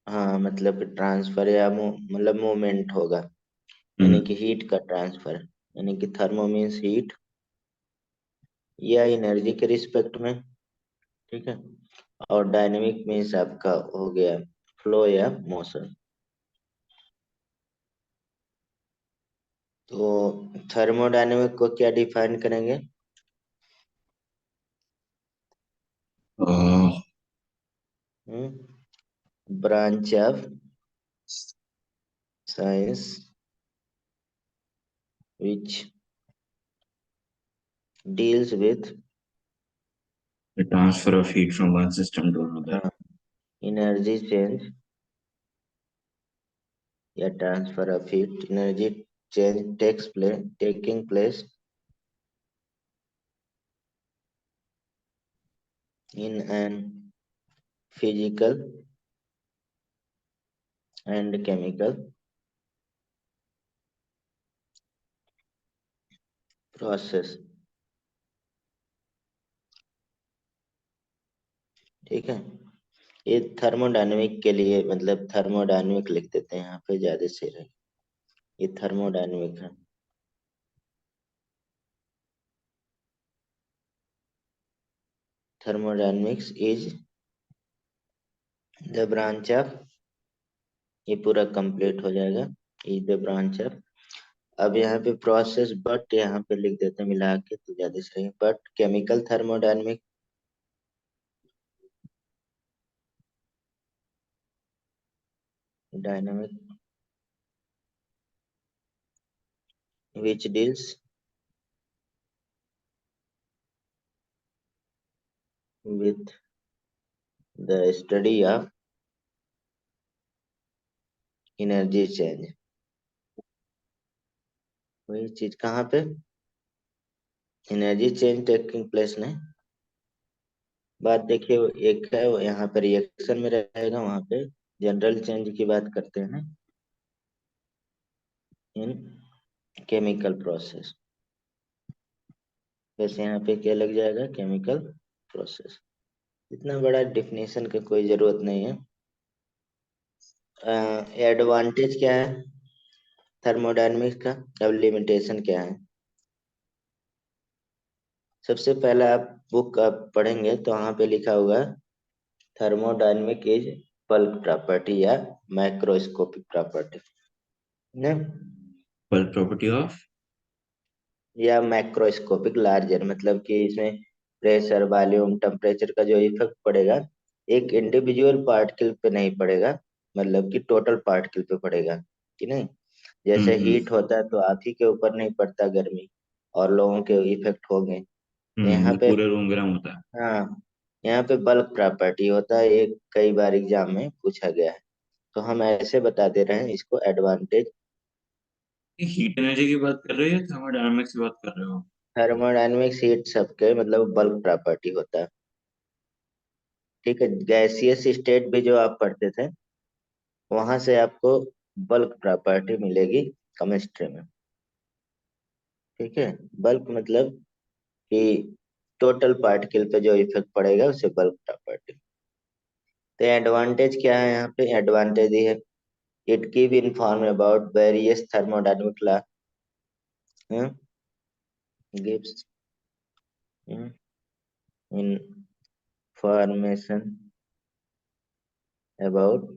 हाँ मतलब ट्रांसफर या मतलब मूवमेंट होगा, यानी हम्म। कि हीट का ट्रांसफर, यानी कि थर्मो मीन्स हीट या एनर्जी के रिस्पेक्ट में। ठीक है। और डायनेमिक मीन्स आपका हो गया फ्लो या मोशन। तो थर्मोडायनेमिक को क्या डिफाइन करेंगे? Branch of science which deals with The transfer of heat from one system to another. Energy change या transfer of heat, energy change taking place in an physical and chemical process। ठीक है। ये thermodynamic के लिए मतलब thermodynamic लिख देते हैं यहाँ पे, ज्यादा सही रहे। ये थर्मोडायनेमिक है। Thermodynamics is the branch of, ये पूरा कंप्लीट हो जाएगा, इज द ब्रांच ऑफ। अब यहाँ पे प्रोसेस बट यहाँ पे लिख देते हैं मिला के तो ज्यादा सही है, but chemical thermodynamic dynamic which deals with the study of energy change. वही चीज कहाँ पे, एनर्जी चेंज टेकिंग प्लेस ने। बात देखिए एक है वो यहाँ पे रिएक्शन में रहेगा, वहां पे जनरल चेंज की बात करते हैं इन केमिकल प्रोसेस। वैसे यहाँ पे क्या लग जाएगा, केमिकल प्रोसेस। इतना बड़ा डिफिनेशन का कोई जरूरत नहीं है। एडवांटेज क्या है थर्मोडायनेमिक्स का, अब लिमिटेशन क्या है? सबसे पहले आप बुक आप पढ़ेंगे तो वहां पे लिखा होगा थर्मोडायनेमिक इज बल्क प्रॉपर्टी या मैक्रोस्कोपिक प्रॉपर्टी ना, Bulk property of या मैक्रोस्कोपिक लार्जर, मतलब कि इसमें प्रेशर वॉल्यूम टेम्परेचर का जो इफेक्ट पड़ेगा एक इंडिविजुअल पार्टिकल पे नहीं पड़ेगा, मतलब कि टोटल पार्टिकल पे पड़ेगा कि नहीं। जैसे हीट होता है तो आप ही के ऊपर नहीं पड़ता गर्मी, और लोगों के इफेक्ट होंगे। यहाँ पे पूरे रूम गर्म होता है। हाँ, यहाँ पे बल्क प्रॉपर्टी होता है, एक कई बार एग्जाम में पूछा गया है, तो हम ऐसे बता दे रहे हैं इसको एडवांटेज। हीट एनर्जी की बात कर रहे हो या थर्मोडायनामिक्स की बात कर रहे हो? थर्मोडायनेमिक्स हीट सबके मतलब बल्क प्रॉपर्टी होता है। ठीक है, गैसियस स्टेट भी जो आप पढ़ते थे वहां से आपको बल्क प्रॉपर्टी मिलेगी केमिस्ट्री में। ठीक है, बल्क मतलब कि टोटल पार्टिकल पे जो इफेक्ट पड़ेगा उसे बल्क प्रॉपर्टी। तो एडवांटेज क्या है यहाँ पे, एडवांटेज ये है it give inform about various thermodynamic law, gives information about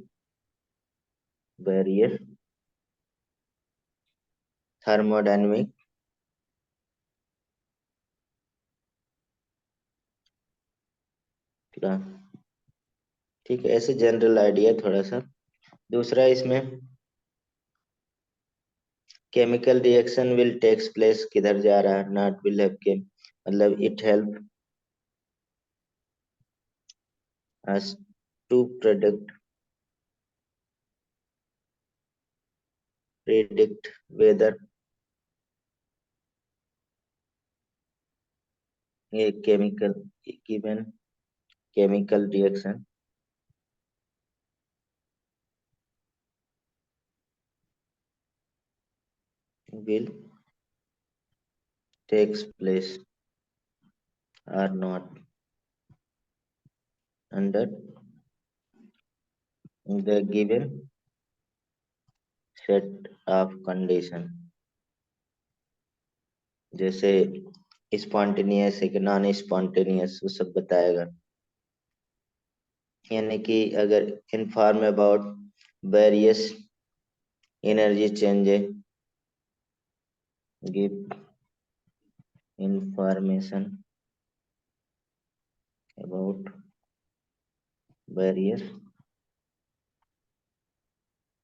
various thermodynamic law. ठीक है, ऐसे जनरल आइडिया थोड़ा सा। दूसरा इसमें chemical reaction will takes place, किधर जा रहा है, नॉट विल हैव के, मतलब it help us to predict whether ये chemical given chemical reaction will takes place or not under the given set of condition, जैसे स्पॉन्टेनियस है कि नॉन स्पॉन्टेनियस, वो सब बताएगा। यानी कि अगर inform about various energy changes, give information about various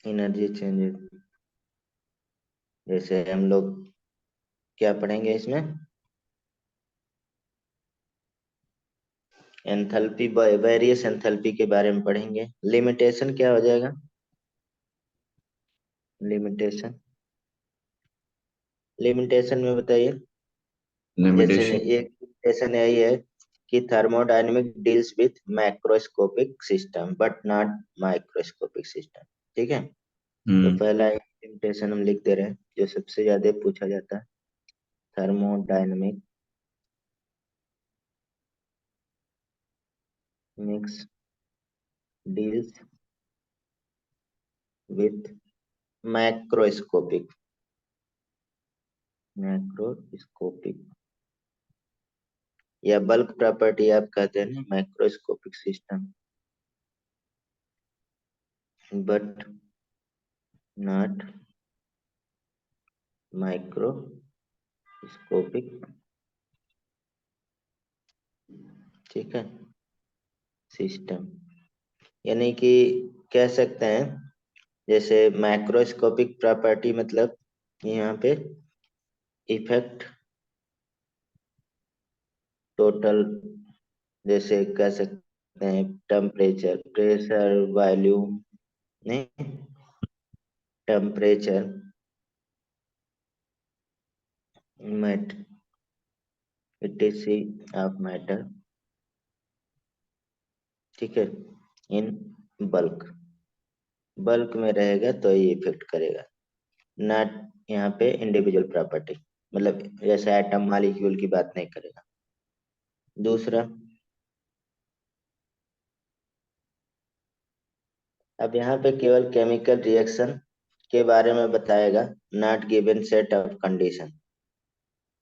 energy changes. जैसे हम लोग क्या पढ़ेंगे इसमें, एंथैल्पी, वेरियस एंथैल्पी के बारे में पढ़ेंगे। लिमिटेशन क्या हो जाएगा, लिमिटेशन, लिमिटेशन में बताइए। जैसे लिमिटेशन। एक लिमिटेशन यही है कि thermodynamic deals with macroscopic system but not microscopic system. ठीक है, तो हम्म। पहला लिमिटेशन हम लिख दे रहे हैं जो सबसे ज्यादा पूछा जाता है। Thermodynamic mix deals with macroscopic, macroscopic या बल्क प्रॉपर्टी आप कहते हैं ना, macroscopic system but not microscopic. ठीक है, सिस्टम, यानी कि कह सकते हैं जैसे मैक्रोस्कोपिक प्रॉपर्टी मतलब यहाँ पे इफेक्ट टोटल, जैसे कह सकते हैं टेम्परेचर, प्रेशर, वॉल्यूम, नहीं, टेम्परेचर, मैट, इटीसी ऑफ मैटर। ठीक है, इन बल्क, बल्क में रहेगा तो ये इफेक्ट करेगा, नॉट यहाँ पे इंडिविजुअल प्रॉपर्टी, मतलब जैसे एटम मॉलिक्यूल की बात नहीं करेगा। दूसरा, अब यहाँ पे केवल केमिकल रिएक्शन के बारे में बताएगा, not given set of condition.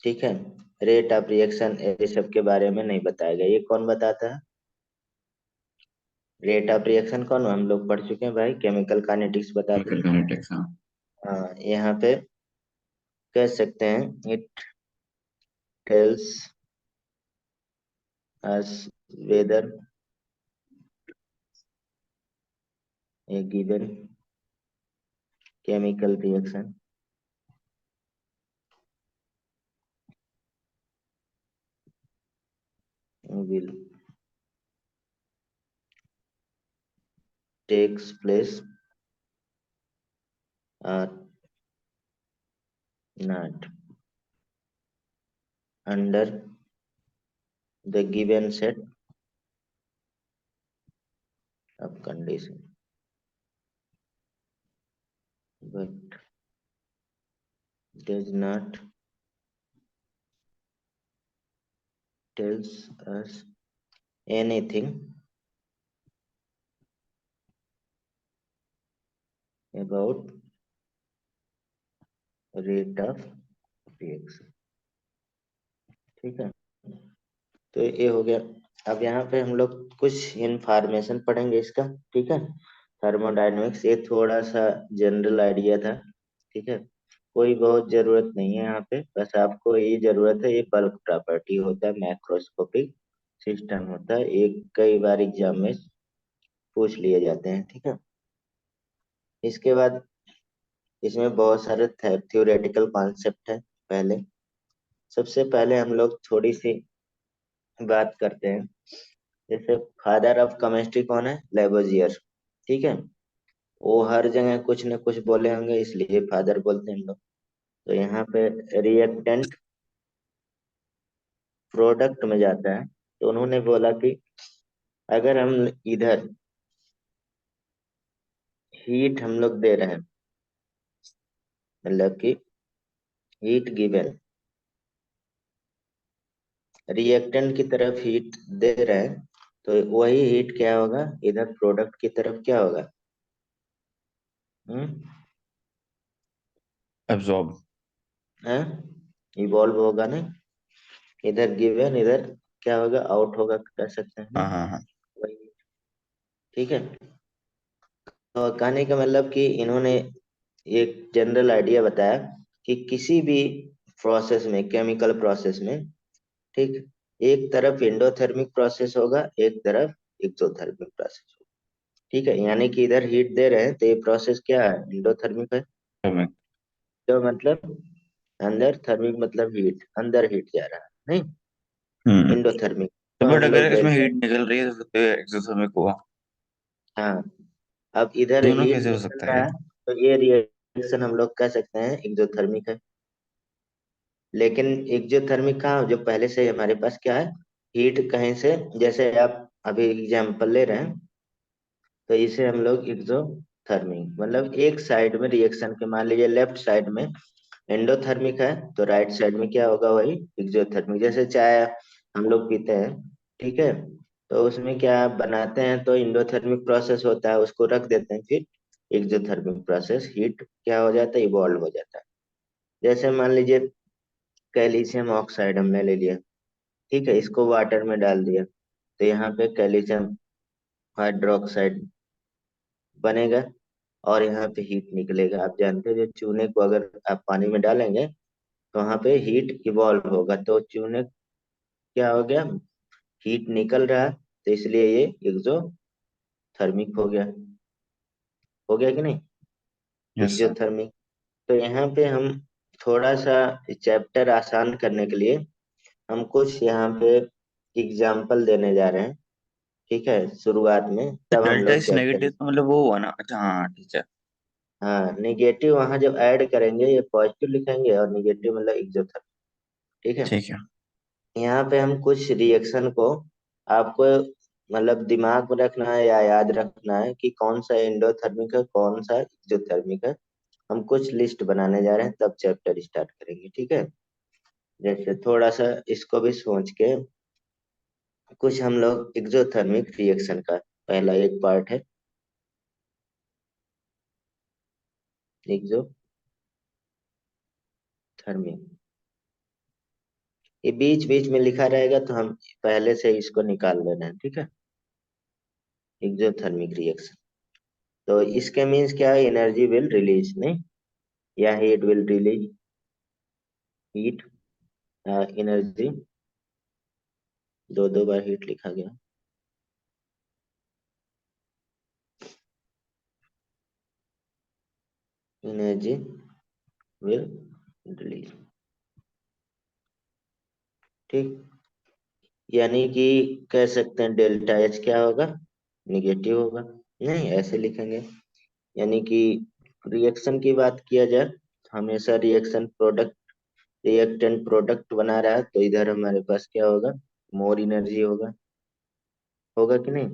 ठीक है, रेट ऑफ रिएक्शन ये सब के बारे में नहीं बताएगा। ये कौन बताता है, रेट ऑफ रिएक्शन कौन, हम लोग पढ़ चुके हैं भाई, केमिकल काइनेटिक्स बताते केमिकल हैं। काइनेटिक्स, हाँ। हाँ, यहाँ पे कह सकते हैं it tells us whether A given chemical reaction will takes place or not under the given set of condition but does not tells us anything about rate of reaction। ठीक है, तो ये हो गया। अब यहाँ पे हम लोग कुछ इंफॉर्मेशन पढ़ेंगे इसका। ठीक है, थर्मोडायनेमिक्स ये थोड़ा सा जनरल आइडिया था। ठीक है, कोई बहुत जरूरत नहीं है यहाँ पे, बस आपको ये जरूरत है, ये बल्क प्रॉपर्टी होता है, मैक्रोस्कोपिक सिस्टम होता है, ये कई बार एग्जाम में पूछ लिए जाते हैं। ठीक है, इसके बाद इसमें बहुत सारे थ्योरेटिकल कॉन्सेप्ट है। पहले, सबसे पहले हम लोग थोड़ी सी बात करते हैं, जैसे फादर ऑफ केमिस्ट्री कौन है, लेबोजियर। ठीक है, वो हर जगह कुछ न कुछ बोले होंगे इसलिए फादर बोलते हैं हम लोग। तो यहाँ पे रिएक्टेंट प्रोडक्ट में जाता है, तो उन्होंने बोला कि अगर हम इधर हीट हम लोग दे रहे हैं, मतलब कि हीट गिवन, रिएक्टेंट की तरफ हीट दे रहे हैं, तो वही हीट क्या होगा, इधर प्रोडक्ट की तरफ क्या होगा, हम्म। एब्जॉर्ब। है, इवॉल्व होगा नहीं, इधर गिवन, इधर क्या होगा, आउट होगा, कह सकते हैं हाँ नहीं? हाँ हाँ। वही। ठीक है। तो कहने का मतलब कि इन्होंने एक जनरल आइडिया बताया कि किसी भी प्रोसेस में, केमिकल प्रोसेस में, ठीक, एक तरफ एंडोथर्मिक प्रोसेस होगा, एक तरफ एक्सोथर्मिक प्रोसेस होगा। ठीक है, यानी कि इधर हीट दे रहे हैं तो ये प्रोसेस क्या है, एंडोथर्मिक है। हमें। तो मतलब अंदर, थर्मिक मतलब हीट, अंदर हीट जा रहा है नहीं, हम्म। एंडोथर्मिक। तो तो बट हम लोग अगर इसमें डेल्टा। हीट निकल रही है तो एक्सोथर्मिक हुआ। हाँ, अब इधर दोनों हीट कैसे हो निकल सकता है रहा ये? है, तो ये रिएक्शन हम लोग कह सकते हैं एक्सोथर्मिक है। लेकिन एक्सोथर्मिक कहाँ, जो पहले से ही हमारे पास क्या है, हीट कहीं से, जैसे आप अभी एग्जाम्पल ले रहे हैं, तो इसे हम लोग एक्सोथर्मिक, मतलब एक साइड में रिएक्शन के, मान लीजिए लेफ्ट साइड में एंडोथर्मिक है, तो राइट साइड में क्या होगा, वही एक्सोथर्मिक। जैसे चाय हम लोग पीते हैं, ठीक है, तो उसमें क्या बनाते हैं, तो इंडोथर्मिक प्रोसेस होता है, उसको रख देते हैं, फिर एक्सोथर्मिक प्रोसेस, हीट क्या हो जाता है, इवॉल्व हो जाता है। जैसे मान लीजिए कैल्शियम ऑक्साइड हमने ले लिया, ठीक है, इसको वाटर में डाल दिया, तो यहाँ पे कैल्शियम हाइड्रोक्साइड बनेगा, और यहाँ पे हीट निकलेगा। आप जानते हैं जो चूने को अगर आप पानी में डालेंगे, तो वहां पे हीट इवॉल्व होगा, तो चूने क्या हो गया, हीट निकल रहा है, तो इसलिए ये एक्सोथर्मिक हो गया कि नहीं, यस सर। एक्सोथर्मिक। तो यहाँ पे हम थोड़ा सा चैप्टर आसान करने के लिए हम कुछ यहाँ पे एग्जाम्पल देने जा रहे हैं, ठीक है, शुरुआत में, तब हम डेल्टा लोग इस चैप्टर। नेगेटिव तो मतलब वो हुआ ना, अच्छा हाँ ठीक है। हाँ, निगेटिव वहां जब ऐड करेंगे, ये पॉजिटिव लिखेंगे, और निगेटिव मतलब एक्सोथर्मिक। ठीक है। ठीक है। यहाँ पे हम कुछ रिएक्शन को, आपको मतलब दिमाग में रखना है या याद रखना है कि कौन सा एंडोथर्मिक है, कौन सा एक्सोथर्मिक है। हम कुछ लिस्ट बनाने जा रहे हैं, तब चैप्टर स्टार्ट करेंगे, ठीक है। जैसे थोड़ा सा इसको भी सोच के, कुछ हम लोग एक्सोथर्मिक रिएक्शन का पहला एक पार्ट है, एक्सोथर्मिक। ये बीच बीच में लिखा रहेगा, तो हम पहले से ही इसको निकाल लेना है, ठीक है। एक्सोथर्मिक रिएक्शन, तो इसके मीन्स क्या है, एनर्जी विल रिलीज नहीं, या heat will release, heat, energy, दो दो बार हीट लिखा गया, एनर्जी विल रिलीज, ठीक। यानी कि कह सकते हैं डेल्टा एच क्या होगा, निगेटिव होगा, नहीं ऐसे लिखेंगे। यानी कि रिएक्शन की बात किया जाए, तो हमेशा रिएक्शन प्रोडक्ट, रिएक्टेंट प्रोडक्ट बना रहा है, तो इधर हमारे पास क्या होगा, मोर एनर्जी होगा, होगा कि नहीं।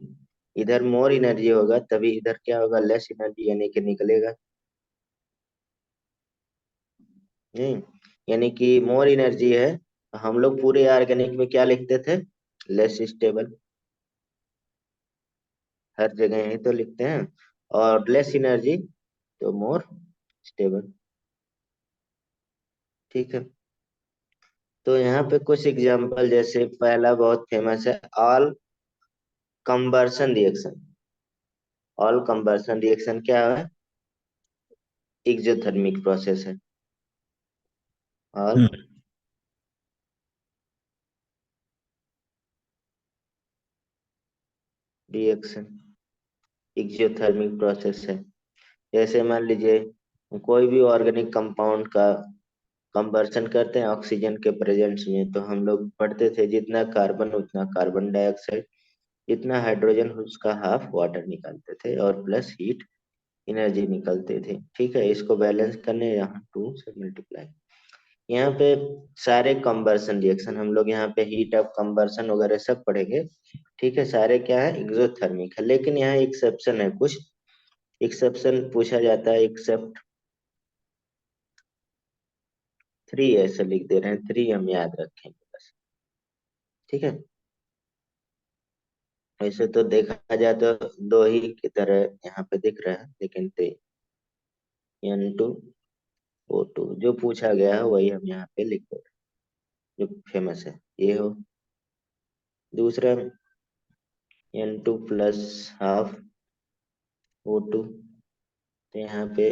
इधर मोर एनर्जी होगा, तभी इधर क्या होगा, लेस एनर्जी, यानी कि निकलेगा नहीं। यानी कि मोर एनर्जी है, हम लोग पूरे ऑर्गेनिक में क्या लिखते थे, लेस स्टेबल, हर जगह यही तो लिखते हैं, और लेस एनर्जी तो मोर स्टेबल, ठीक है। तो यहाँ पे कुछ एग्जांपल, जैसे पहला बहुत फेमस है, ऑल कंबर्सन रिएक्शन। ऑल कंबर्सन रिएक्शन क्या है, एक्सोथर्मिक प्रोसेस है। ऑल हम्म। रिएक्शन एक्सोथर्मिक प्रोसेस है। जैसे मान लीजिए कोई भी ऑर्गेनिक कंपाउंड का कंबर्सन करते हैं ऑक्सीजन के प्रेजेंस में, तो हम लोग पढ़ते थे जितना कार्बन उतना कार्बन डाइऑक्साइड, जितना हाइड्रोजन उसका हाफ वाटर निकालते थे, और प्लस हीट एनर्जी निकलते थे, ठीक है। इसको बैलेंस करने यहाँ टू से मल्टीप्लाई, यहाँ पे सारे कंबर्सन रिएक्शन हम लोग यहाँ पे हीट ऑफ कंबर्सन वगैरह सब पढ़ेंगे, ठीक है। सारे क्या है, एक्सोथर्मिक है, लेकिन यहाँ एक्सेप्शन है, कुछ एक्सेप्शन पूछा जाता है, एक्सेप्ट थ्री ऐसे लिख दे रहे हैं, थ्री हम याद रखेंगे बस, ठीक है। वैसे तो देखा जाए तो दो ही की तरह यहाँ पे दिख रहा है, लेकिन N2O2 जो पूछा गया है वही हम यहाँ पे लिख दो, जो फेमस है ये हो। दूसरा N2 + ½ O2, तो यहाँ पे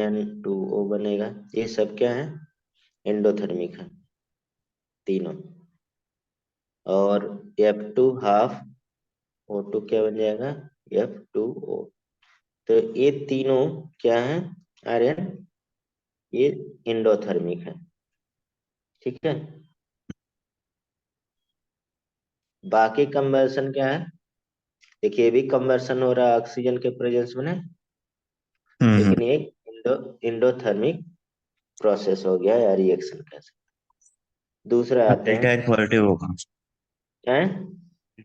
N2O बनेगा। ये सब क्या है, एंडोथर्मिक है तीनों। और F2 ½ O2 क्या बन जाएगा, F2O। तो ये तीनों क्या है, आर्यन, ये एंडोथर्मिक है। ठीक है, बाकी कंबर्सन क्या है, देखिए ये भी कंबर्सन हो रहा है ऑक्सीजन के प्रेजेंस में ना, हम्म। लेकिन ये इंडोथर्मिक प्रोसेस हो गया या रिएक्शन कह सकते हैं। दूसरा आते डेल्टा हैं, एच पॉजिटिव होगा। क्या है,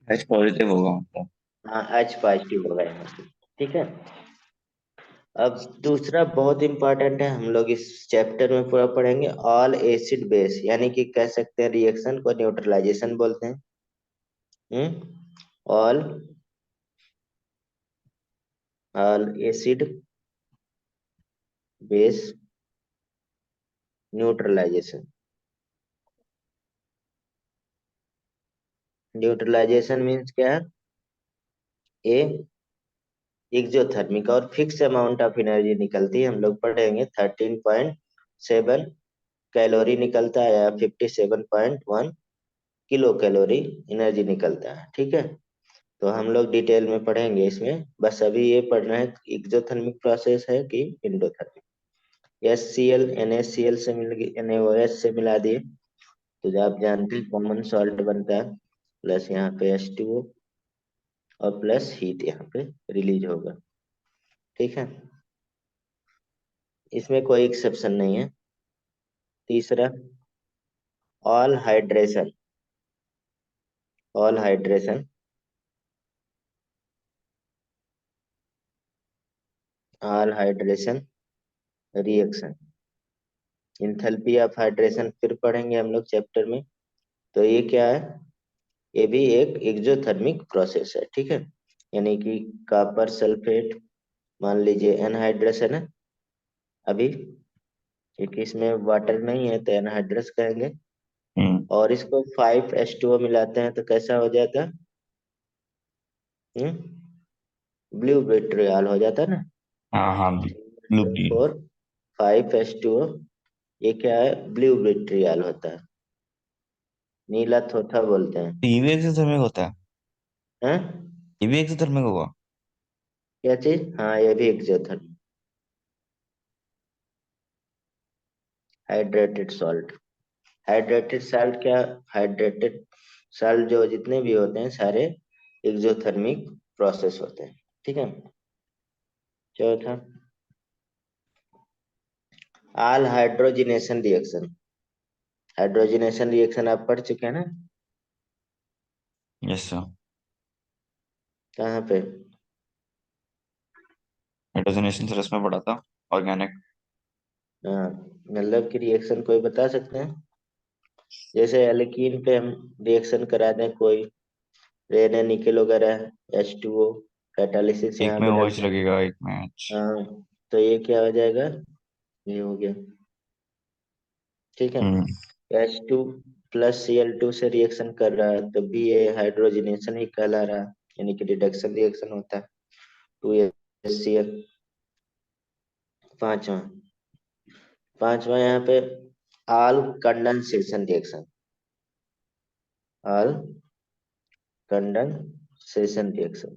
एच पॉजिटिव होगा मतलब। हाँ H+ होगा यहाँ पे। ठीक है, अब दूसरा बहुत इंपॉर्टेंट है, हम लोग इस चैप्टर में पूरा पढ़ेंगे, ऑल एसिड बेस, यानी कि कह सकते हैं रिएक्शन को न्यूट्रलाइजेशन बोलते हैं। All all acid base neutralisation. Neutralisation means क्या है, ए एक्सोथर्मिक और फिक्स अमाउंट ऑफ एनर्जी निकलती है, हम लोग पढ़ेंगे 13.7 कैलोरी निकलता है, या 57.1 किलो कैलोरी एनर्जी निकलता है। ठीक है, तो हम लोग डिटेल में पढ़ेंगे इसमें, बस अभी ये पढ़ना है एक्सोथर्मिक प्रोसेस है कि इंडोथर्मिक। HCl NaCl से मिल गई, NaOH से मिला दिए, तो जो आप जानते हैं कॉमन सॉल्ट बनता है, प्लस यहाँ पे H2O, और प्लस हीट यहाँ पे रिलीज होगा। ठीक है, इसमें कोई एक्सेप्शन नहीं है। तीसरा, all hydration, all hydration, all hydration reaction, enthalpy of hydration फिर पढ़ेंगे हम लोग चैप्टर में। तो ये क्या है, ये भी एक एक्सोथर्मिक प्रोसेस है। ठीक है, यानी कि कॉपर सल्फेट, मान लीजिए एनहाइड्रस है ना अभी, क्योंकि इसमें वाटर नहीं है तो एनहाइड्रस कहेंगे, हम्म। और इसको 5H2O मिलाते हैं तो कैसा हो जाता है, ब्लू विट्रियल हो जाता है ना। हाँ हाँ, ब्लू ग्रीन। 5H2O, ये क्या है, ब्लू विट्रियल होता है, नीला थोथा बोलते हैं। ये भी एक्सोथर्मिक होता है? हैं, ये भी एक्सोथर्मिक होगा? क्या चीज, हाँ ये भी exothermic, hydrated salt. Hydrated salt क्या, हाइड्रेटेड सॉल्ट जो जितने भी होते हैं सारे एक्सोथर्मिक प्रोसेस होते हैं। ठीक है, चौथा, all hydrogenation reaction. Hydrogenation reaction आप पढ़ चुके हैं ना, यस सर। कहाँ पे, हाइड्रोजनेशन सर इसमें पढ़ा था, ऑर्गेनिक। हाँ, मतलब कि रिएक्शन कोई बता सकते हैं, जैसे एल्कीन पे हम रिएक्शन करा दें कोई, रेन निकल वगैरह, H2O, कैटालिसिस एक यहाँ में पे OH डलता है। लगेगा, एक में H। हाँ, तो ये क्या हो जाएगा, ये हो गया। ठीक है, हम्म। H2 + Cl2 से रिएक्शन कर रहा है तो भी ये हाइड्रोजनेशन ही कहला रहा है, यानी कि रिडक्शन रिएक्शन होता है। 2HCl। पांचवा, पांचवा यहाँ पे all condensation reaction, all condensation reaction.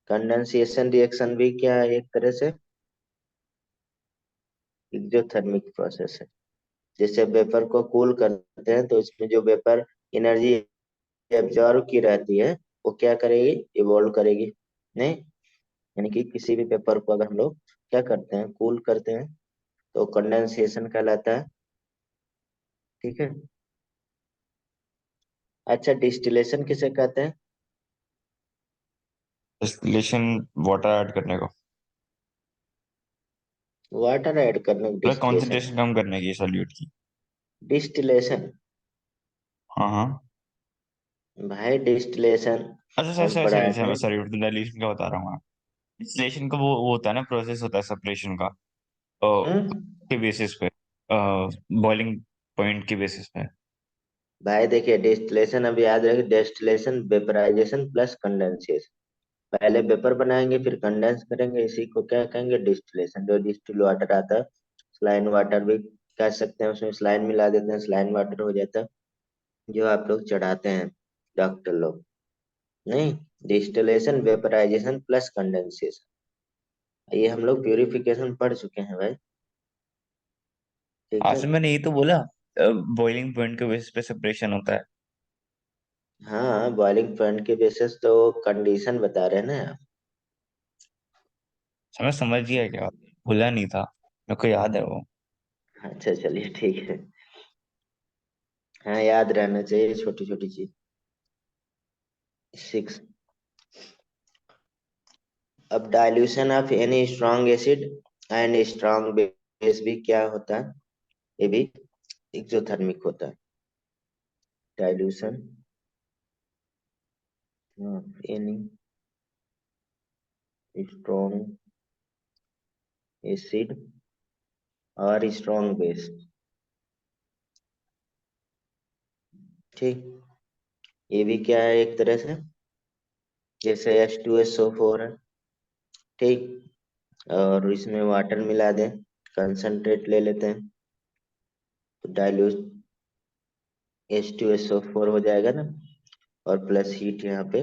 Condensation reaction भी क्या है, एक तरह से एक्सोथर्मिक प्रोसेस है। जैसे वेपर को कूल करते हैं तो इसमें जो वेपर एनर्जी एब्जॉर्व की रहती है वो क्या करेगी, इवोल्व करेगी नहीं, यानी कि किसी भी पेपर को अगर हम लोग क्या करते हैं, कूल करते हैं, तो कंडेंसेशन कहलाता है। ठीक है, अच्छा डिस्टिलेशन किसे कहते हैं, डिस्टिलेशन, वाटर ऐड करने को, वाटर ऐड करने को मतलब डिस्टिलेशन। कंसंट्रेशन कम करने की सॉल्यूट की। डिस्टिलेशन, हाँ हाँ। भाई डिस्टिलेशन अच्छा सर हम सर सॉरी पढ़ाए सर, थे। मैं सॉरी, डाइल्यूशन का बता रहा हूँ मैं। डिस्टिलेशन का वो होता है ना, प्रोसेस होता है सेपरेशन का। हम्म। के बेसिस पे, बॉइलिंग पॉइंट के बेसिस पे। भाई देखिए, डिस्टिलेशन अब याद रखिए, डिस्टिलेशन वेपराइजेशन प्लस कंडेंसेशन। पहले वेपर बनाएंगे फिर कंडेंस करेंगे, इसी को क्या कहेंगे, डिस्टिलेशन। जो डिस्टिल वाटर आता है, सलाइन वाटर भी कह सकते हैं, उसमें सलाइन मिला देते हैं, सलाइन वाटर हो जाता है, जो आप लोग चढ़ाते हैं डॉक्टर लोग। नहीं, डिस्टिलेशन वेपराइजेशन प्लस कंडेंसेशन, ये हम लोग प्यूरिफिकेशन पढ़ चुके हैं भाई। ठीक है। आज मैंने यही तो बोला, बॉइलिंग पॉइंट के बेसिस पे सेपरेशन होता है। हाँ, बॉइलिंग पॉइंट के बेसिस तो कंडीशन बता रहे हैं ना आप। समझ गया क्या? भूला नहीं था, मेरे को याद है वो। अच्छा चलिए ठीक है। हाँ, याद रहना चाहिए छोटी छोटी चीज। 6। अब dilution of any strong acid and strong base भी क्या होता है, ये भी एक्सोथर्मिक होता है। Dilution of any strong acid और स्ट्रॉन्ग बेस, ठीक, ये भी क्या है एक तरह से, जैसे H2SO4 है, ठीक, और इसमें वाटर मिला दें, कंसंट्रेट ले लेते हैं, तो डाइल्यूट H2SO4 हो जाएगा ना, और प्लस हीट यहाँ पे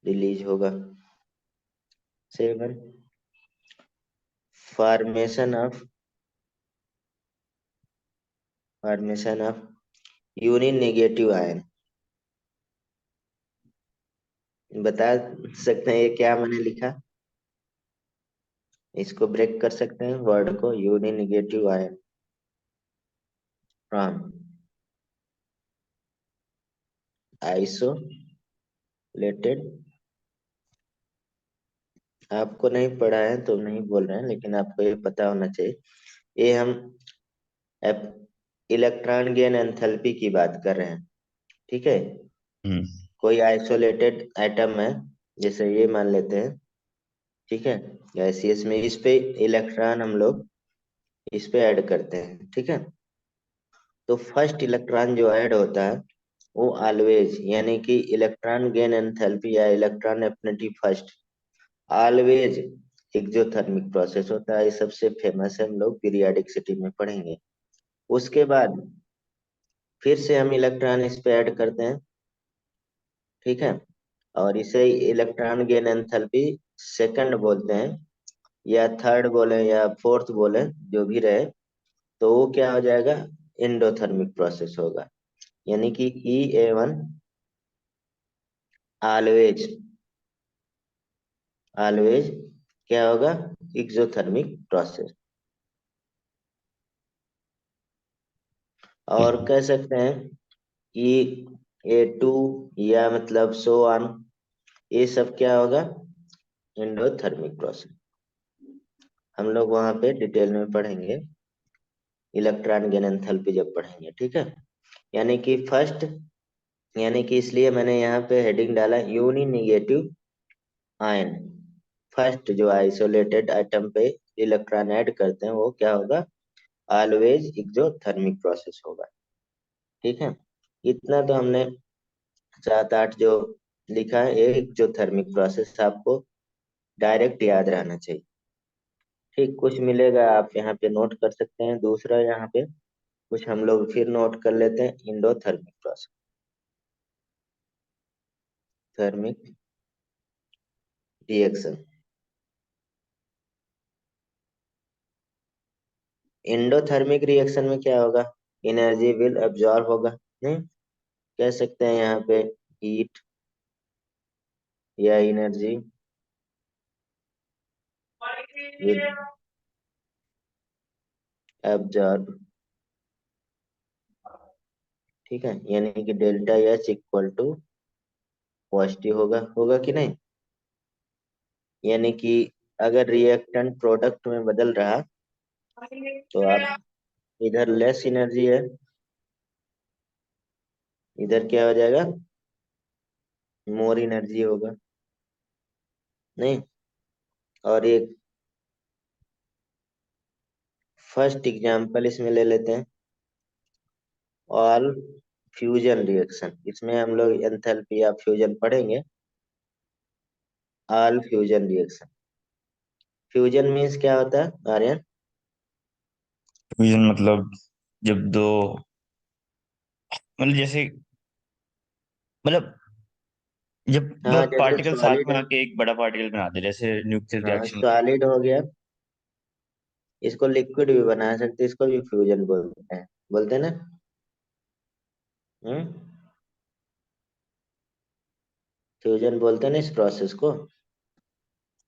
रिलीज होगा। 7, formation of formation of urine negative ion. बता सकते हैं ये क्या मैंने लिखा, इसको ब्रेक कर सकते हैं वर्ड को, urine negative ion from isolated. आपको नहीं पढ़ा है तो नहीं बोल रहे हैं, लेकिन आपको ये पता होना चाहिए। ये हम इलेक्ट्रॉन गेन एंथैल्पी की बात कर रहे हैं, ठीक है। हम्म। कोई आइसोलेटेड एटम है, जैसे ये मान लेते हैं, ठीक है, गैसियस में, इस पे इलेक्ट्रॉन हम लोग इस पे ऐड करते हैं, ठीक है। तो फर्स्ट इलेक्ट्रॉन जो ऐड होता है वो ऑलवेज, यानी कि इलेक्ट्रॉन गेन एंथैल्पी या electron affinity first, always exothermic process होता है। ये सबसे फेमस है, हम लोग पीरियोडिक में पढ़ेंगे। उसके बाद फिर से हम इलेक्ट्रॉन इस पे ऐड करते हैं, ठीक है, और इसे इलेक्ट्रॉन गेन एंथैल्पी सेकंड बोलते हैं, या थर्ड बोले या फोर्थ बोले, जो भी रहे। तो वो क्या हो जाएगा, एंडोथर्मिक प्रोसेस होगा, यानी कि E A1 ऑलवेज ऑलवेज क्या होगा, एक्सोथर्मिक प्रोसेस। और हम्म। कह सकते हैं E A2, या मतलब सो ऑन, ये सब क्या होगा, एंडोथर्मिक प्रोसेस। हम लोग वहां पे डिटेल में पढ़ेंगे, इलेक्ट्रॉन गेन एंथैल्पी जब पढ़ेंगे, ठीक है। यानी कि फर्स्ट, यानी कि इसलिए मैंने यहाँ पे हेडिंग डाला यूनि निगेटिव आयन। फर्स्ट जो आइसोलेटेड एटम पे इलेक्ट्रॉन ऐड करते हैं वो क्या होगा, ऑलवेज एक्सोथर्मिक प्रोसेस होगा, ठीक है। इतना तो हमने 7 8 जो लिखा है, एक एक्सोथर्मिक प्रोसेस आपको डायरेक्ट याद रहना चाहिए, ठीक। कुछ मिलेगा आप यहाँ पे नोट कर सकते हैं, दूसरा यहाँ पे कुछ हम लोग फिर नोट कर लेते हैं, endothermic process, thermic reaction. Endothermic reaction में क्या होगा, एनर्जी विल एब्जॉर्ब होगा, नहीं, कह सकते हैं यहाँ पे हीट या एनर्जी विल एब्जॉर्ब, ठीक है, यानी कि delta H equal to positive होगा, होगा कि नहीं। यानी कि अगर रिएक्टेंट प्रोडक्ट में बदल रहा, तो आप इधर लेस एनर्जी है, इधर क्या हो जाएगा, मोर एनर्जी होगा, नहीं। और ये फर्स्ट एग्जांपल इसमें ले लेते हैं, ऑल फ्यूजन रिएक्शन। इसमें हम लोग एंथैल्पी या फ्यूजन पढ़ेंगे। All fusion reaction, fusion means क्या होता है आर्यन? फ्यूजन मतलब जब दो, मतलब जैसे, मतलब जब दो हाँ, जैसे पार्टिकल साथ सॉलिड में है। आके एक बड़ा पार्टिकल बनाते हैं, जैसे न्यूक्लियर हाँ, रिएक्शन। सॉलिड हो गया, इसको लिक्विड भी बना सकते हैं, इसको भी फ्यूजन बोलते हैं ना। हम्म, फ्यूजन बोलते हैं ना इस प्रोसेस को।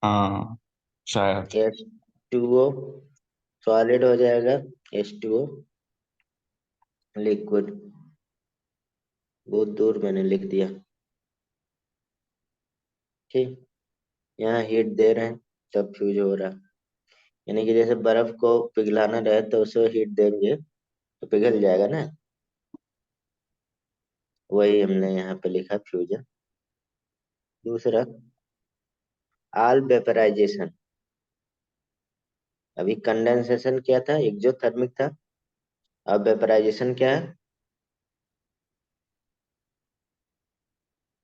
हाँ शायद। H2O सॉलिड हो जाएगा, H2O लिक्विड। बहुत दूर मैंने लिख दिया। ठीक, यहाँ हीट दे रहे हैं तब फ्यूज हो रहा है। यानी कि जैसे बर्फ को पिघलाना रहे तो उसे हीट देंगे तो पिघल जाएगा ना। वही हमने यहाँ पे लिखा फ्यूजन। दूसरा, ऑल वेपराइजेशन। अभी कंडेंसेशन क्या था, एक्सोथर्मिक था। अब वेपराइजेशन क्या है?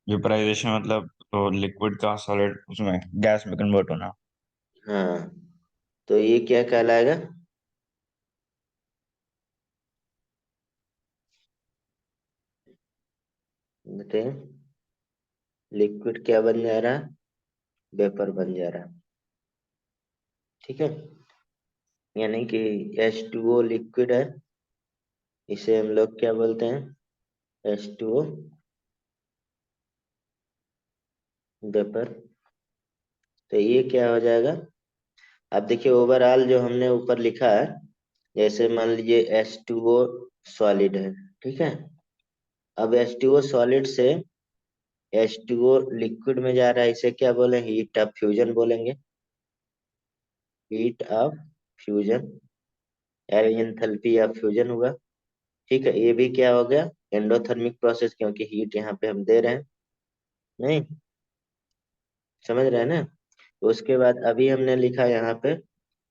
वेपराइजेशन मतलब तो लिक्विड का सॉलिड उसमें गैस में कन्वर्ट होना। हाँ, तो ये क्या कहलाएगा? बताइए। लिक्विड क्या बन जा रहा है? वेपर बन जा रहा है। ठीक है, यानी कि H2O लिक्विड है, इसे हम लोग क्या बोलते हैं? H2O vapour. तो ये क्या हो जाएगा? अब देखिए ओवरऑल जो हमने ऊपर लिखा है, जैसे मान लीजिए H2O सॉलिड है, ठीक है। अब H2O सॉलिड से H2O लिक्विड में जा रहा है, इसे क्या बोले? हीट ऑफ फ्यूजन बोलेंगे। हीट ऑफ फ्यूजन या एंथैल्पी ऑफ फ्यूजन हुआ। ठीक है, ये भी क्या हो गया? एंडोथर्मिक प्रोसेस, क्योंकि हीट यहाँ पे हम दे रहे हैं। नहीं, समझ रहे हैं ना? तो उसके बाद अभी हमने लिखा यहाँ पे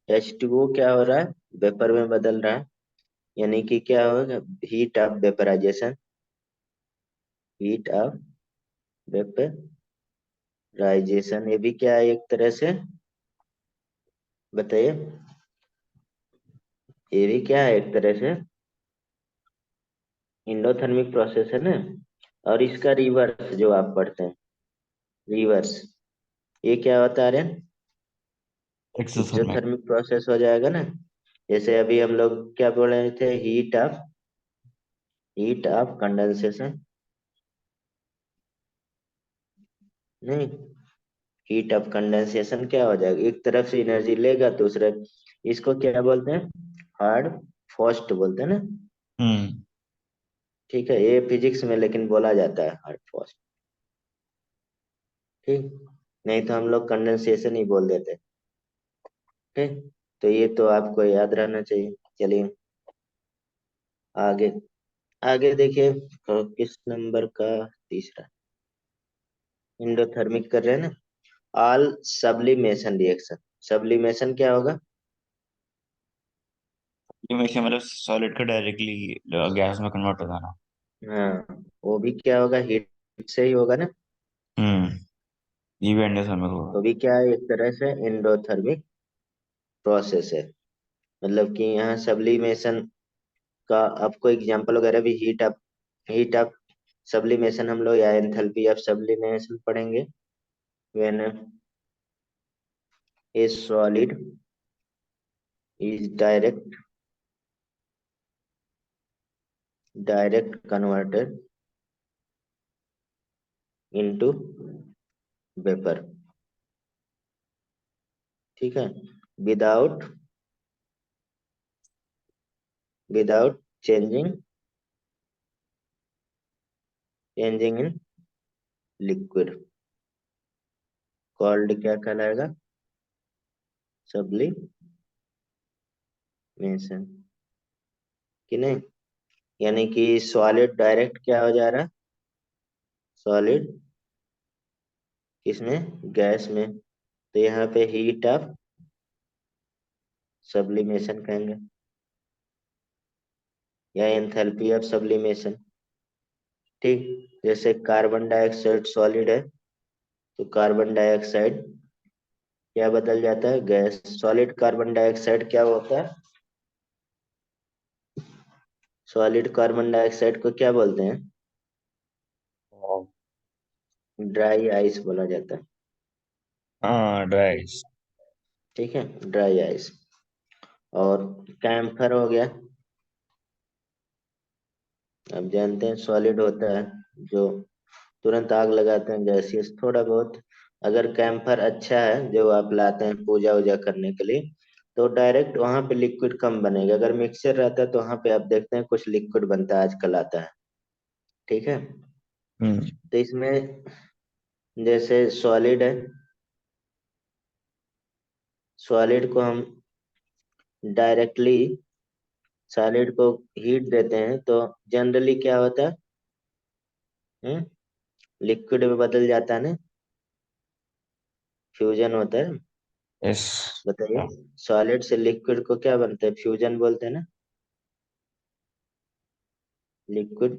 H2O क्या हो रहा है? वेपर में बदल रहा है। यानी कि क्या होगा? Heat of vaporisation. Heat of vaporisation, ये भी क्या है एक तरह से? बताइए। ये भी क्या है एक तरह से? इंडोथर्मिक प्रोसेस है ना। और इसका रिवर्स जो आप पढ़ते हैं, रिवर्स, ये क्या होता है? एक्सोथर्मिक। एक्सोथर्मिक प्रोसेस हो जाएगा ना। जैसे अभी हम लोग क्या बोल रहे थे? Heat of condensation. नहीं, हीट ऑफ कंडेंसेशन क्या हो जाएगा? एक तरफ से एनर्जी लेगा, दूसरे, इसको क्या बोलते हैं? हार्ड फॉस्ट बोलते हैं ना। हम्म। ठीक है, ये फिजिक्स में लेकिन बोला जाता है हार्ड फॉस्ट। ठीक, नहीं तो हम लोग कंडेंसेशन ही बोल देते। ठीक, तो ये तो आपको याद रहना चाहिए। चलिए आगे, आगे देखिए। किस नंबर का? तीसरा, इंडोथर्मिक कर रहे हैं ना। All sublimation reaction. सब्लिमेशन क्या होगा? ये में से मतलब सॉलिड का डायरेक्टली गैस में कन्वर्ट हो जाना। हाँ, वो भी क्या होगा? हीट से ही होगा ना। हम्म। ये भी एंडोथर्मिक होगा। तो भी क्या है? एक तरह से एंडोथर्मिक प्रोसेस है। मतलब कि यहाँ सब्लिमेशन का आपको एग्जांपल वगैरह भी हीट ऑफ सब्लिमेशन हम लोग, या एंथैल्पी ऑफ सब्लिमेशन पढ़ेंगे। When A solid is direct converted into vapour. ठीक है, without without changing changing in liquid, called क्या कहलाएगा? सब्लिमेशन, कि नहीं? यानी कि सॉलिड डायरेक्ट क्या हो जा रहा है? सॉलिड किसमें? गैस में। तो यहाँ पे हीट ऑफ सब्लिमेशन कहेंगे। या एंथैल्पी ऑफ सब्लिमेशन। ठीक, जैसे कार्बन डाइऑक्साइड सॉलिड है, तो कार्बन डाइऑक्साइड क्या बदल जाता है, गैस। सॉलिड कार्बन डाइऑक्साइड क्या होता है, सॉलिड कार्बन डाइऑक्साइड को क्या बोलते हैं, ड्राई आइस बोला जाता है। हाँ, ड्राइस। ठीक है, ड्राई आइस। और कैम्फर हो गया, आप जानते हैं सॉलिड होता है जो तुरंत आग लगाते हैं, गैसियस थोड़ा बहुत। अगर कैम्फर अच्छा है जो आप लाते हैं पूजा वूजा करने के लिए, तो डायरेक्ट वहां पे लिक्विड कम बनेगा। अगर मिक्सचर रहता है तो वहां पे आप देखते हैं कुछ लिक्विड बनता है, आजकल आता है। ठीक है, हम्म। तो इसमें जैसे सॉलिड है, सॉलिड को हम डायरेक्टली सॉलिड को हीट देते हैं तो जनरली क्या होता है, लिक्विड में बदल जाता है ना, फ्यूजन होता है। यस। बताइए, सॉलिड से लिक्विड को क्या बनता है, फ्यूजन बोलते हैं ना, लिक्विड।